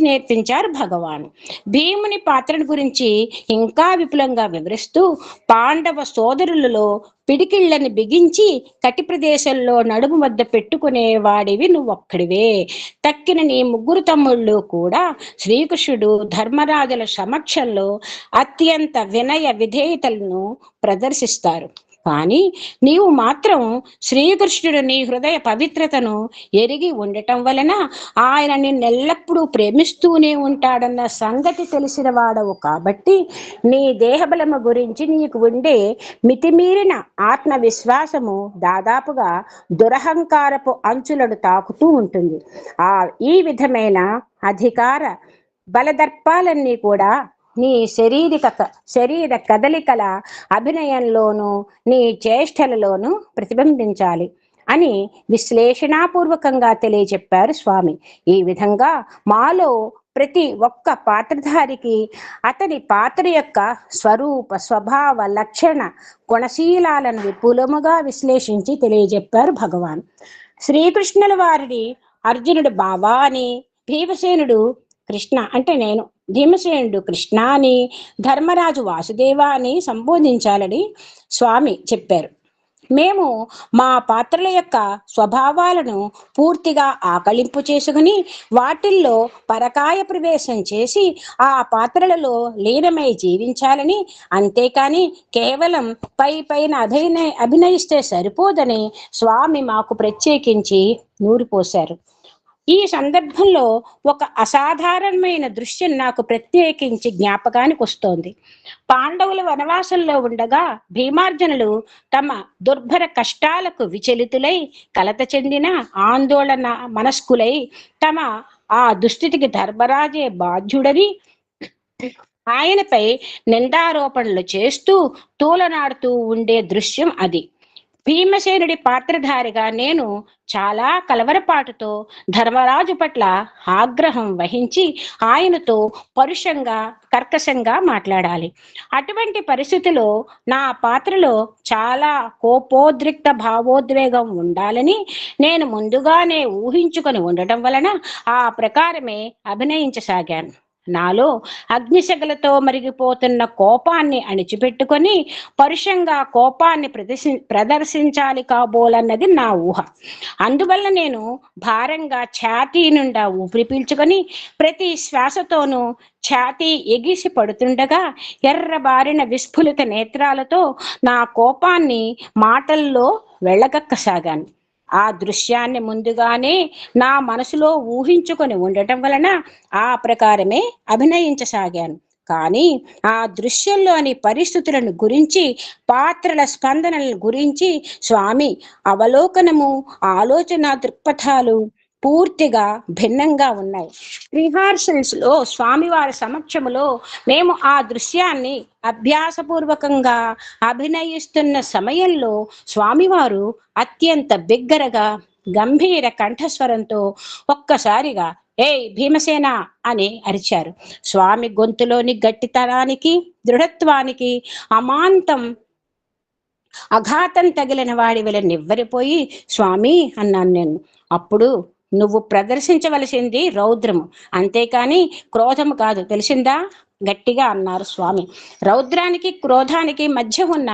నేర్పించారు భగవాన్. భీముని పాత్రను గురించి ఇంకా విపులంగా వివరిస్తూ, పాండవ సోదరులలో పిడికిళ్ళని బిగించి కటి ప్రదేశంలో నడుము వద్ద పెట్టుకునే వాడివి నువ్వొక్కడివే. తక్కిన నీ ముగ్గురు తమ్ముళ్ళు కూడా శ్రీకృష్ణుడు ధర్మరాజుల సమక్షంలో అత్యంత వినయ విధేయతలను ప్రదర్శిస్తారు. కానీ నీవు మాత్రం శ్రీకృష్ణుడు నీ హృదయ పవిత్రతను ఎరిగి ఉండటం వలన ఆయన నిన్నెల్లప్పుడూ ప్రేమిస్తూనే ఉంటాడన్న సంగతి తెలిసిన వాడవు కాబట్టి నీ దేహబలము గురించి నీకు ఉండే మితిమీరిన ఆత్మవిశ్వాసము దాదాపుగా దురహంకారపు అంచులను తాకుతూ ఉంటుంది. ఈ విధమైన అధికార బలదర్పాలన్నీ కూడా నీ శరీర కదలికల అభినయంలోనూ నీ చేష్టలలోనూ ప్రతిబింబించాలి అని విశ్లేషణాపూర్వకంగా తెలియచెప్పారు స్వామి. ఈ విధంగా మాలో ప్రతి ఒక్క పాత్రధారికి అతని పాత్ర యొక్క స్వరూప, స్వభావ, లక్షణ, గుణశీలాలను విపులముగా విశ్లేషించి తెలియజెప్పారు భగవాన్. శ్రీకృష్ణుల వారిని అర్జునుడు బావా అని, భీమసేనుడు కృష్ణ అంటే నేను, భీమసేనుడు కృష్ణ అని, ధర్మరాజు వాసుదేవ అని సంబోధించాలని స్వామి చెప్పారు. మేము మా పాత్రల యొక్క స్వభావాలను పూర్తిగా ఆకళింపు చేసుకుని వాటిల్లో పరకాయ ప్రవేశం చేసి ఆ పాత్రలలో లీనమై జీవించాలని, అంతేకాని కేవలం పైన అభినయిస్తే సరిపోదని స్వామి మాకు ప్రత్యేకించి నూరిపోశారు. ఈ సందర్భంలో ఒక అసాధారణమైన దృశ్యం నాకు ప్రత్యేకించి జ్ఞాపకానికి వస్తోంది. పాండవుల వనవాసంలో ఉండగా భీమార్జునులు తమ దుర్భర కష్టాలకు విచలితులై, కలత చెందిన ఆందోళన మనస్కులై తమ ఆ దుస్థితికి ధర్మరాజే బాధ్యుడని ఆయనపై నిందారోపణలు చేస్తూ తూలనాడుతూ ఉండే దృశ్యం అది. భీమసేనుడి పాత్రధారిగా నేను చాలా కలవరపాటుతో ధర్మరాజు పట్ల ఆగ్రహం వహించి ఆయనతో పరుషంగా, కర్కశంగా మాట్లాడాలి. అటువంటి పరిస్థితిలో నా పాత్రలో చాలా కోపోద్రిక్త భావోద్వేగం ఉండాలని నేను ముందుగానే ఊహించుకొని ఉండటం వలన ఆ ప్రకారమే అభినయించసాగాను. నాలో అగ్నిశగలతో మరిగిపోతున్న కోపాన్ని అణిచిపెట్టుకొని పరుషంగా కోపాన్ని ప్రదర్శించాలి కాబోలన్నది నా ఊహ. అందువల్ల నేను భారంగా ఛాతీ నుండా ఊపిరి పీల్చుకొని ప్రతి శ్వాసతోనూ ఛాతీ ఎగిసి పడుతుండగా ఎర్రబారిన విస్ఫులిత నేత్రాలతో నా కోపాన్ని మాటల్లో వెళ్ళగక్కసాగాను. ఆ దృశ్యాన్ని ముందుగానే నా మనసులో ఊహించుకొని ఉండటం వలన ఆ ప్రకారమే అభినయించసాగాను. కానీ ఆ దృశ్యంలోని పరిస్థితులను గురించి, పాత్రల స్పందనలను గురించి స్వామి అవలోకనము, ఆలోచన దృక్పథాలు పూర్తిగా భిన్నంగా ఉన్నాయి. రిహార్సల్స్ లో స్వామివారి సమక్షములో మేము ఆ దృశ్యాన్ని అభ్యాసపూర్వకంగా అభినయిస్తున్న సమయంలో స్వామివారు అత్యంత బిగ్గరగా, గంభీర కంఠస్వరంతో ఒక్కసారిగా ఏయ్ భీమసేన అని అరిచారు. స్వామి గొంతులోని గట్టితనానికి, దృఢత్వానికి అఘాతం తగిలిన వాడి వల్ల నివ్వరిపోయి స్వామి అన్నాను నేను. అప్పుడు నువ్వు ప్రదర్శించవలసింది రౌద్రము, అంతేకాని క్రోధము కాదు, తెలిసిందా గట్టిగా అన్నారు స్వామి. రౌద్రానికి క్రోధానికి మధ్య ఉన్న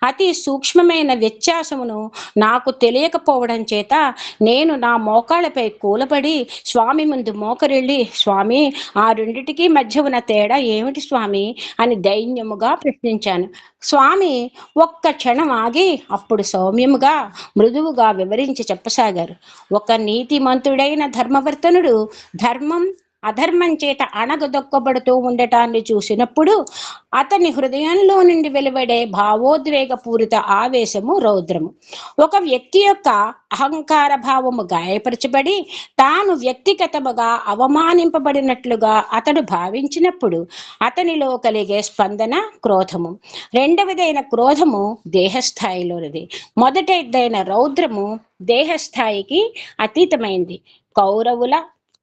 అతి సూక్ష్మమైన వ్యత్యాసమును నాకు తెలియకపోవడం చేత నేను నా మోకాళ్ళపై కూలబడి స్వామి ముందు మోకరిల్లి, స్వామి, ఆ రెండిటికి మధ్య ఉన్న తేడా ఏమిటి స్వామి అని దైన్యముగా ప్రశ్నించాను. స్వామి ఒక్క క్షణం ఆగి అప్పుడు సౌమ్యముగా మృదువుగా వివరించి చెప్పసాగారు. ఒక నీతిమంతుడైన ధర్మవర్తనుడు ధర్మం అధర్మం చేత అణగదొక్కబడుతూ ఉండటాన్ని చూసినప్పుడు అతని హృదయంలో నుండి వెలువడే భావోద్వేగ పూరిత ఆవేశము రౌద్రము. ఒక వ్యక్తి యొక్క అహంకార భావము గాయపరచబడి తాను వ్యక్తిగతముగా అవమానింపబడినట్లుగా అతడు భావించినప్పుడు అతనిలో కలిగే స్పందన క్రోధము. రెండవదైన క్రోధము దేహస్థాయిలోనిది. మొదటిదైన రౌద్రము దేహస్థాయికి అతీతమైంది. కౌరవుల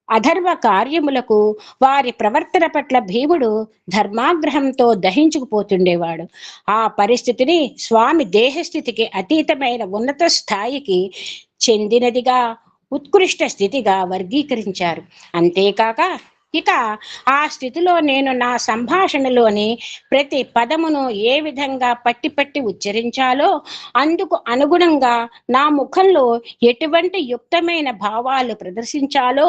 అధర్మ కార్యములకు వారి ప్రవర్తన పట్ల భీముడు ధర్మాగ్రహంతో దహించుకుపోతుండేవాడు. ఆ పరిస్థితిని స్వామి దేహస్థితికి అతీతమైన ఉన్నత స్థాయికి చెందినదిగా, ఉత్కృష్ట స్థితిగా వర్గీకరించారు. అంతేకాక ఇక ఆ స్థితిలో నేను నా సంభాషణలోని ప్రతి పదమును ఏ విధంగా పట్టి పట్టి ఉచ్చరించాలో, అందుకు అనుగుణంగా నా ముఖంలో ఎటువంటి యుక్తమైన భావాలు ప్రదర్శించాలో,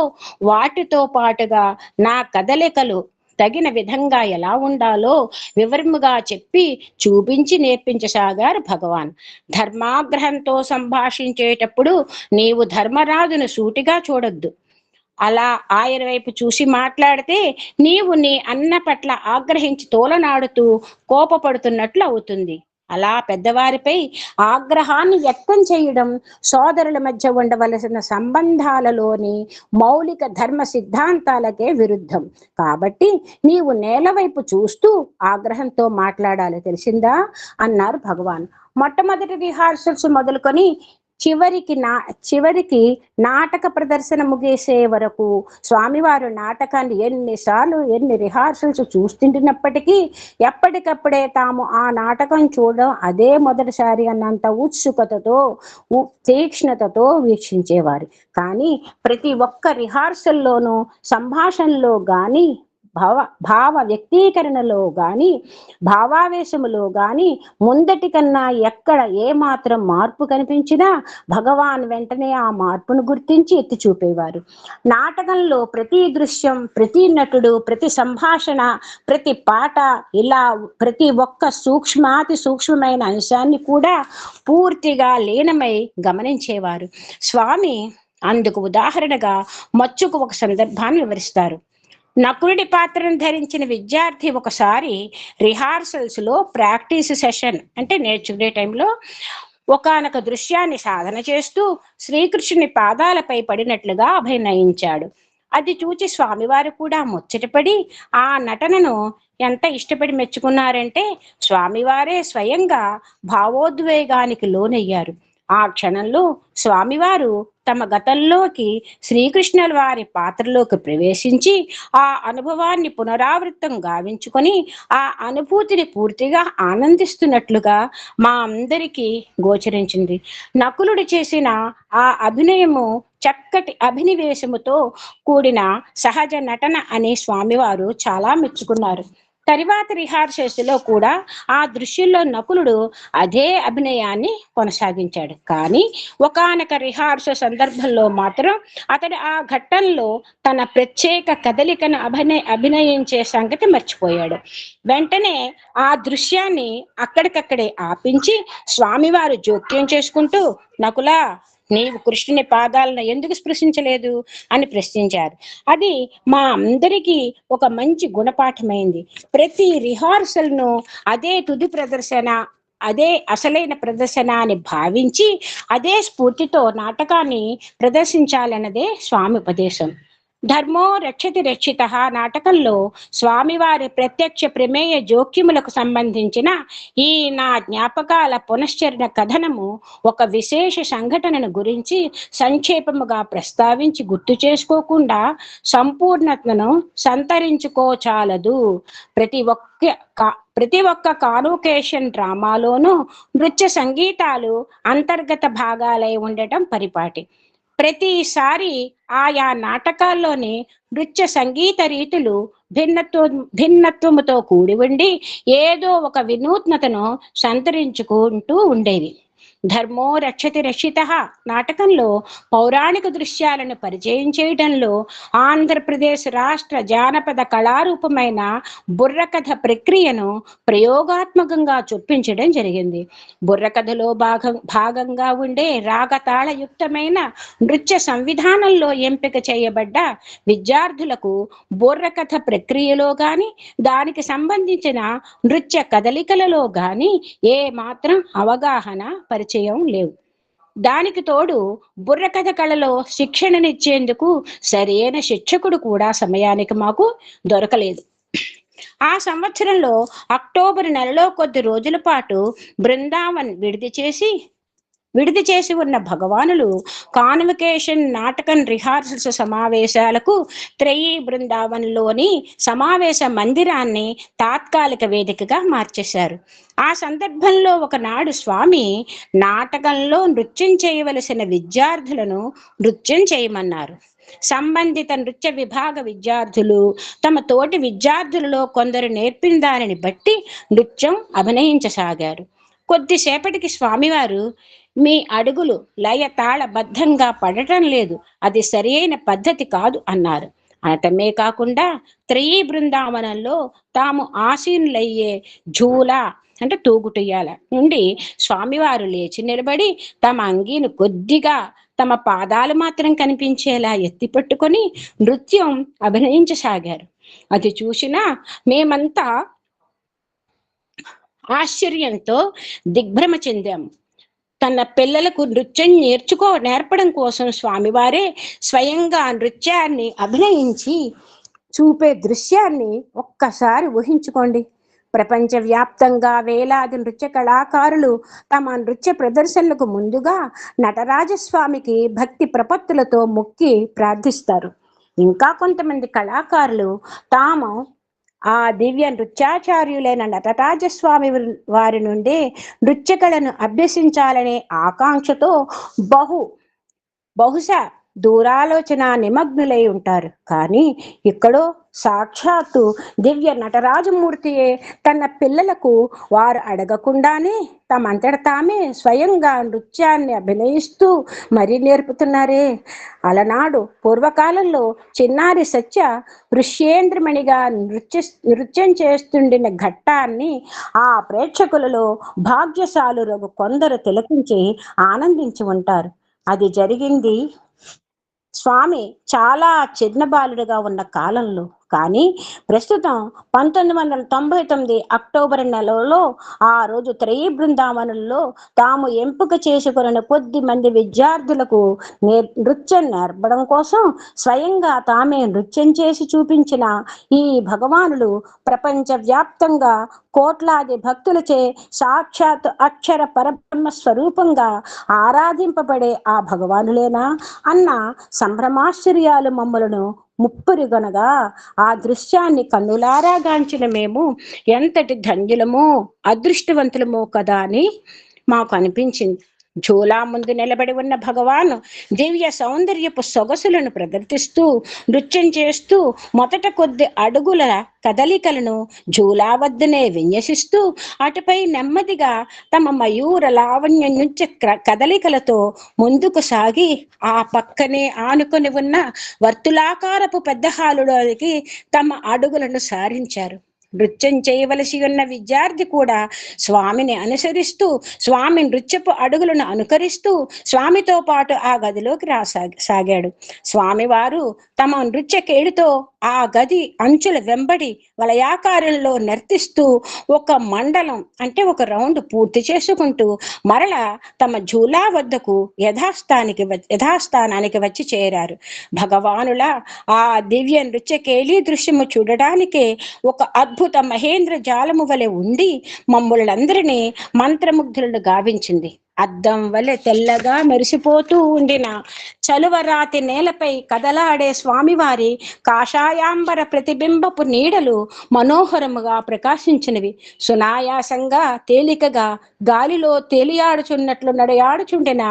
వాటితో పాటుగా నా కదలికలు తగిన విధంగా ఎలా ఉండాలో వివరముగా చెప్పి చూపించి నేర్పించసాగారు భగవాన్. ధర్మాగ్రహంతో సంభాషించేటప్పుడు నీవు ధర్మరాజును సూటిగా చూడొద్దు. అలా ఆయన వైపు చూసి మాట్లాడితే నీవు నీ అన్న పట్ల ఆగ్రహించి తోలనాడుతూ కోపపడుతున్నట్లు అవుతుంది. అలా పెద్దవారిపై ఆగ్రహాన్ని వ్యక్తం చేయడం సోదరుల మధ్య ఉండవలసిన సంబంధాలలోని మౌలిక ధర్మ సిద్ధాంతాలకే విరుద్ధం. కాబట్టి నీవు నేల వైపు చూస్తూ ఆగ్రహంతో మాట్లాడాలి, తెలిసిందా అన్నారు భగవాన్. మొట్టమొదటి రిహార్సల్స్ మొదలుకొని చివరికి నాటక ప్రదర్శన ముగిసే వరకు స్వామివారు నాటకాన్ని ఎన్ని రిహార్సల్స్ చూస్తుంటున్నప్పటికీ ఎప్పటికప్పుడే తాము ఆ నాటకం చూడడం అదే మొదటిసారి అన్నంత ఉత్సుకతతో తీక్ష్ణతతో వీక్షించేవారు. కానీ ప్రతి ఒక్క రిహార్సల్లోనూ సంభాషణలో గాని, భావ వ్యక్తీకరణలో గాని, భావావేశములో గాని ముందటి కన్నా ఎక్కడ ఏ మాత్రం మార్పు కనిపించినా భగవాన్ వెంటనే ఆ మార్పును గుర్తించి ఎత్తి చూపేవారు. నాటకంలో ప్రతి దృశ్యం, ప్రతి నటుడు, ప్రతి సంభాషణ, ప్రతి పాట, ఇలా ప్రతి ఒక్క సూక్ష్మాతి సూక్ష్మమైన అంశాన్ని కూడా పూర్తిగా లీనమై గమనించేవారు. స్వామి అందుకు ఉదాహరణగా మచ్చుకు ఒక సందర్భాన్ని వివరిస్తారు. నకులుడి పాత్రను ధరించిన విద్యార్థి ఒకసారి రిహార్సల్స్ లో ప్రాక్టీస్ సెషన్ అంటే నేర్చుకునే టైంలో ఒకానొక దృశ్యాన్ని సాధన చేస్తూ శ్రీకృష్ణుని పాదాలపై పడినట్లుగా అభినయించాడు. అది చూచి స్వామివారు కూడా ముచ్చటపడి ఆ నటనను ఎంత ఇష్టపడి మెచ్చుకున్నారంటే స్వామివారే స్వయంగా భావోద్వేగానికి లోనయ్యారు. ఆ క్షణంలో స్వామివారు తమ గతంలోకి శ్రీకృష్ణుల వారి పాత్రలోకి ప్రవేశించి ఆ అనుభవాన్ని పునరావృతం గావించుకొని ఆ అనుభూతిని పూర్తిగా ఆనందిస్తున్నట్లుగా మా అందరికీ గోచరించింది. నకులుడు చేసిన ఆ అభినయము చక్కటి అభినివేశముతో కూడిన సహజ నటన అని స్వామివారు చాలా మెచ్చుకున్నారు. తరువాత రిహార్సల్స్ లో కూడా ఆ దృశ్యంలో నకులుడు అదే అభినయాన్ని కొనసాగించాడు. కానీ ఒకానొక రిహార్సల్ సందర్భంలో మాత్రం అతడు ఆ ఘట్టంలో తన ప్రత్యేక కదలికను అభినయించే సంగతి మర్చిపోయాడు. వెంటనే ఆ దృశ్యాన్ని అక్కడికక్కడే ఆపించి స్వామివారు జోక్యం చేసుకుంటూ, నకులా, నీవు కృష్ణుని పాదాలను ఎందుకు స్పృశించలేదు అని ప్రశ్నించారు. అది మా అందరికీ ఒక మంచి గుణపాఠమైంది. ప్రతి రిహార్సల్ ను అదే తుది ప్రదర్శన, అదే అసలైన ప్రదర్శన అని భావించి అదే స్ఫూర్తితో నాటకాన్ని ప్రదర్శించాలన్నదే స్వామి ఉపదేశం. ధర్మో రక్షతి రక్షిత నాటకంలో స్వామివారి ప్రత్యక్ష ప్రమేయ జోక్యములకు సంబంధించిన ఈ నా జ్ఞాపకాల పునశ్చరణ కథనము ఒక విశేష సంఘటనను గురించి సంక్షేపముగా ప్రస్తావించి గుర్తు చేసుకోకుండా సంపూర్ణతను సంతరించుకోచాలదు. ప్రతి ఒక్క కాన్వకేషన్ డ్రామాలోనూ నృత్య సంగీతాలు అంతర్గత భాగాలై ఉండటం పరిపాటి. ప్రతిసారి ఆయా నాటకాల్లోని నృత్య సంగీత రీతులు భిన్నత్వముతో కూడి ఉండి ఏదో ఒక వినూత్నతను సంతరించుకుంటూ ఉండేది. ధర్మో రక్షతి రక్షిత నాటకంలో పౌరాణిక దృశ్యాలను పరిచయం చేయడంలో ఆంధ్రప్రదేశ్ రాష్ట్ర జానపద కళారూపమైన బుర్రకథ ప్రక్రియను ప్రయోగాత్మకంగా చొప్పించడం జరిగింది. బుర్రకథలో భాగంగా ఉండే రాగతాళయుక్తమైన నృత్య సంవిధానంలో ఎంపిక చేయబడ్డ విద్యార్థులకు బుర్రకథ ప్రక్రియలో గాని దానికి సంబంధించిన నృత్య కదలికలలో గాని ఏ మాత్రం అవగాహన పరిచయం లేవు. దానికి తోడు బుర్రకథ కళలో శిక్షణనిచ్చేందుకు సరైన శిక్షకుడు కూడా సమయానికి మాకు దొరకలేదు. ఆ సంవత్సరంలో అక్టోబర్ నెలలో కొద్ది రోజుల పాటు బృందావన్ విడిది చేసి ఉన్న భగవానులు కాన్వకేషన్ నాటకం రిహార్సల్స్ సమావేశాలకు త్రయీ బృందావన్లోని సమావేశ మందిరాన్ని తాత్కాలిక వేదికగా మార్చేశారు. ఆ సందర్భంలో ఒకనాడు స్వామి నాటకంలో నృత్యం చేయవలసిన విద్యార్థులను నృత్యం చేయమన్నారు. సంబంధిత నృత్య విభాగ విద్యార్థులు తమ తోటి విద్యార్థులలో కొందరు నేర్పిన దానిని బట్టి నృత్యం అభినయించసాగారు. కొద్దిసేపటికి స్వామివారు, మీ అడుగులు లయ తాళబద్ధంగా పడటం లేదు, అది సరైన పద్ధతి కాదు అన్నారు. అనటమే కాకుండా త్రయీ బృందావనంలో తాము ఆసీనులయ్యే జూలా అంటే తూగుటుయ్యాల నుండి స్వామివారు లేచి నిలబడి తమ అంగీని కొద్దిగా తమ పాదాలు మాత్రం కనిపించేలా ఎత్తి పట్టుకొని నృత్యం అభినయించసాగారు. అది చూసినా మేమంతా ఆశ్చర్యంతో దిగ్భ్రమ చెందాము. తన పిల్లలకు నృత్యం నేర్పడం కోసం స్వామివారే స్వయంగా నృత్యాన్ని అభినయించి చూపే దృశ్యాన్ని ఒక్కసారి ఊహించుకోండి. ప్రపంచవ్యాప్తంగా వేలాది నృత్య కళాకారులు తమ నృత్య ప్రదర్శనలకు ముందుగా నటరాజస్వామికి భక్తి ప్రపత్తులతో మొక్కి ప్రార్థిస్తారు. ఇంకా కొంతమంది కళాకారులు తాము ఆ దివ్య నృత్యాచార్యులైన నటరాజస్వామి వారి నుండి నృత్య కళను అభ్యసించాలనే ఆకాంక్షతో బహుశా దూరాలోచన నిమగ్నులై ఉంటారు. కానీ ఇక్కడో సాక్షాత్తు దివ్య నటరాజమూర్తియే తన పిల్లలకు వారు అడగకుండానే తమంతట తామే స్వయంగా నృత్యాన్ని అభినయిస్తూ మరీ నేర్పుతున్నారే. అలనాడు పూర్వకాలంలో చిన్నారి సత్య ఋష్యేంద్రమణిగా నృత్యం చేస్తుండిన ఘట్టాన్ని ఆ ప్రేక్షకులలో భాగ్యశాలురకు కొందరు తిలకించి ఆనందించి ఉంటారు. అది జరిగింది స్వామి చాలా చిన్న బాలుడిగా ఉన్న కాలంలో. కానీ ప్రస్తుతం 1999 అక్టోబర్ నెలలో ఆ రోజు త్రయీ బృందావనంలో తాము ఎంపిక చేసుకున్న కొద్ది మంది విద్యార్థులకు నృత్యం నేర్పడం కోసం స్వయంగా తామే నృత్యం చేసి చూపించిన ఈ భగవానులు ప్రపంచ వ్యాప్తంగా కోట్లాది భక్తులచే సాక్షాత్ అక్షర పరబ్రహ్మ స్వరూపంగా ఆరాధింపబడే ఆ భగవానులేనా అన్న సంభ్రమాశ్చర్యాలు మమ్మలను ముప్పురిగొనగా ఆ దృశ్యాన్ని కన్నులారా గాంచిన మేము ఎంతటి ధన్యులమో అదృష్టవంతులమో కదా అని మాకు అనిపించింది. జూలా ముందు నిలబడి ఉన్న భగవాను దివ్య సౌందర్యపు సొగసులను ప్రదర్శిస్తూ నృత్యం చేస్తూ మొదట కొద్ది అడుగుల కదలికలను జూలా వద్దనే విన్యసిస్తూ అటుపై నెమ్మదిగా తమ మయూర లావణ్య నృత్య కదలికలతో ముందుకు సాగి ఆ పక్కనే ఆనుకొని ఉన్న వర్తులాకారపు పెద్ద హాలులోకి తమ అడుగులను సారించారు. నృత్యం చేయవలసి ఉన్న విద్యార్థి కూడా స్వామిని అనుసరిస్తూ స్వామి నృత్యపు అడుగులను అనుకరిస్తూ స్వామితో పాటు ఆ గదిలోకి సాగాడు. స్వామివారు తమ నృత్య కేడుతో ఆ గది అంచుల వెంబడి వలయాకారంలో నర్తిస్తూ ఒక మండలం అంటే ఒక రౌండ్ పూర్తి చేసుకుంటూ మరల తమ జూలా వద్దకు యథాస్థానానికి వచ్చి చేరారు. భగవానుల ఆ దివ్య నృత్య కేళీ దృశ్యము చూడడానికే ఒక అద్భుత మహేంద్ర జాలము వలె ఉండి మమ్ములందరినీ మంత్రముగ్ధులను గావించింది. అద్దం వలె తెల్లగా మెరిసిపోతూ ఉండిన చలువరాతి నేలపై కదలాడే స్వామివారి కాషాయాంబర ప్రతిబింబపు నీడలు మనోహరముగా ప్రకాశించినవి. సునాయాసంగా తేలికగా గాలిలో తేలియాడుచున్నట్లు నడయాడుచుండిన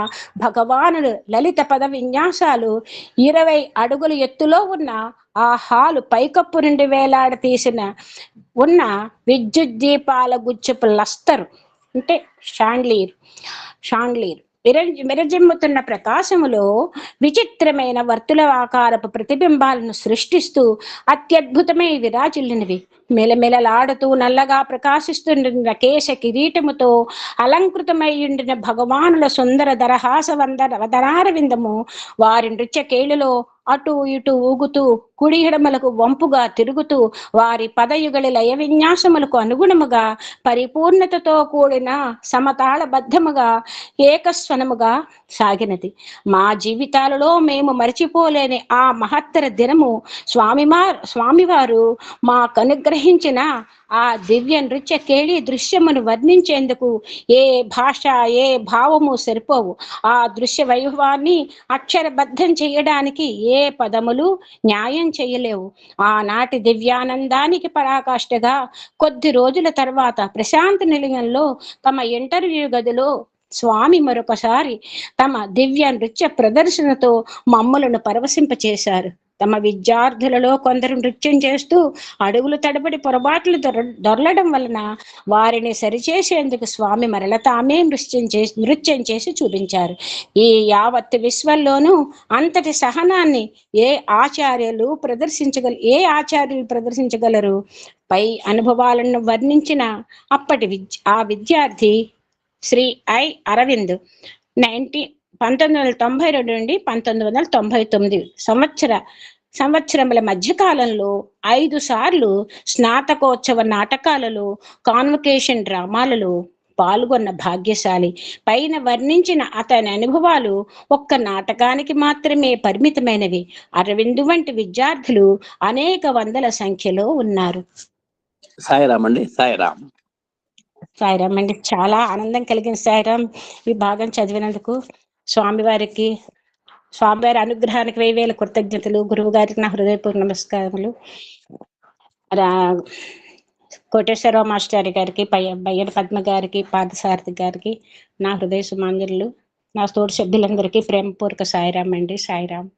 భగవానుడు లలిత పద విన్యాసాలు 20 అడుగుల ఎత్తులో ఉన్న ఆ హాలు పైకప్పు నుండి వేలాడ తీసిన ఉన్న విద్యుత్ దీపాల గుచ్చపు లస్తరు అంటే షాండ్లీర్ విరజిమ్ముతున్న ప్రకాశములో విచిత్రమైన వర్తుల ఆకారపు ప్రతిబింబాలను సృష్టిస్తూ అత్యద్భుతమై విరాజిల్లినవి. మెలమెలలాడుతూ నల్లగా ప్రకాశిస్తుండిన కేశ కిరీటముతో అలంకృతమయ్యుండిన భగవానుల సుందర దరహాస వదనార విందము వారి నృత్య కేళులో అటు ఇటు ఊగుతూ కుడి ఎడమలకు వంపుగా తిరుగుతూ వారి పదయుగళి లయ విన్యాసములకు అనుగుణముగా పరిపూర్ణతతో కూడిన సమతాళబద్ధముగా ఏకస్వనముగా సాగినది. మా జీవితాలలో మేము మరచిపోలేని ఆ మహత్తర దినము స్వామివారు మాకు అనుగ్రహించిన ఆ దివ్య నృత్య కేళి దృశ్యమును వర్ణించేందుకు ఏ భాష ఏ భావము సరిపోవు. ఆ దృశ్య వైభవాన్ని అక్షరబద్ధం చేయడానికి ఏ పదములు న్యాయం చేయలేవు. ఆనాటి దివ్యానందానికి పరాకాష్ఠగా కొద్ది రోజుల తర్వాత ప్రశాంతి నిలయంలో తమ ఇంటర్వ్యూ గదిలో స్వామి మరొకసారి తమ దివ్య నృత్య ప్రదర్శనతో మమ్మలను పరవశింపచేశారు. తమ విద్యార్థులలో కొందరు నృత్యం చేస్తూ అడుగులు తడబడి పొరపాట్లు దొరలడం వలన వారిని సరిచేసేందుకు స్వామి మరల తామే నృత్యం చేసి చూపించారు. ఈ యావత్ విశ్వంలోనూ అంతటి సహనాన్ని ఏ ఆచార్యులు ప్రదర్శించగలరు? పై అనుభవాలను వర్ణించిన అప్పటి ఆ విద్యార్థి శ్రీ ఐ అరవింద్ 1992 నుండి 1999 సంవత్సరముల మధ్యకాలంలో 5 సార్లు స్నాతకోత్సవ నాటకాలలో కాన్వకేషన్ డ్రామాలలో పాల్గొన్న భాగ్యశాలి. పైన వర్ణించిన అతని అనుభవాలు ఒక్క నాటకానికి మాత్రమే పరిమితమైనవి. అరవింద్ వంటి విద్యార్థులు అనేక వందల సంఖ్యలో ఉన్నారు. సాయిరామ్ అండి. సాయిరామ్ అండి. చాలా ఆనందం కలిగింది సాయిరామ్ ఈ భాగం చదివినందుకు. స్వామివారి అనుగ్రహానికి 1000 కృతజ్ఞతలు. గురువు గారికి నా హృదయపూర్వక నమస్కారములు. కోటేశ్వరరావు మాస్టర్ గారికి, బయ్యడి పద్మ గారికి, పార్థసారథి గారికి నా హృదయ సుమాంజలు. నా తోటి సభ్యులందరికీ ప్రేమపూర్వక సాయిరామ్ అండి. సాయిరామ్.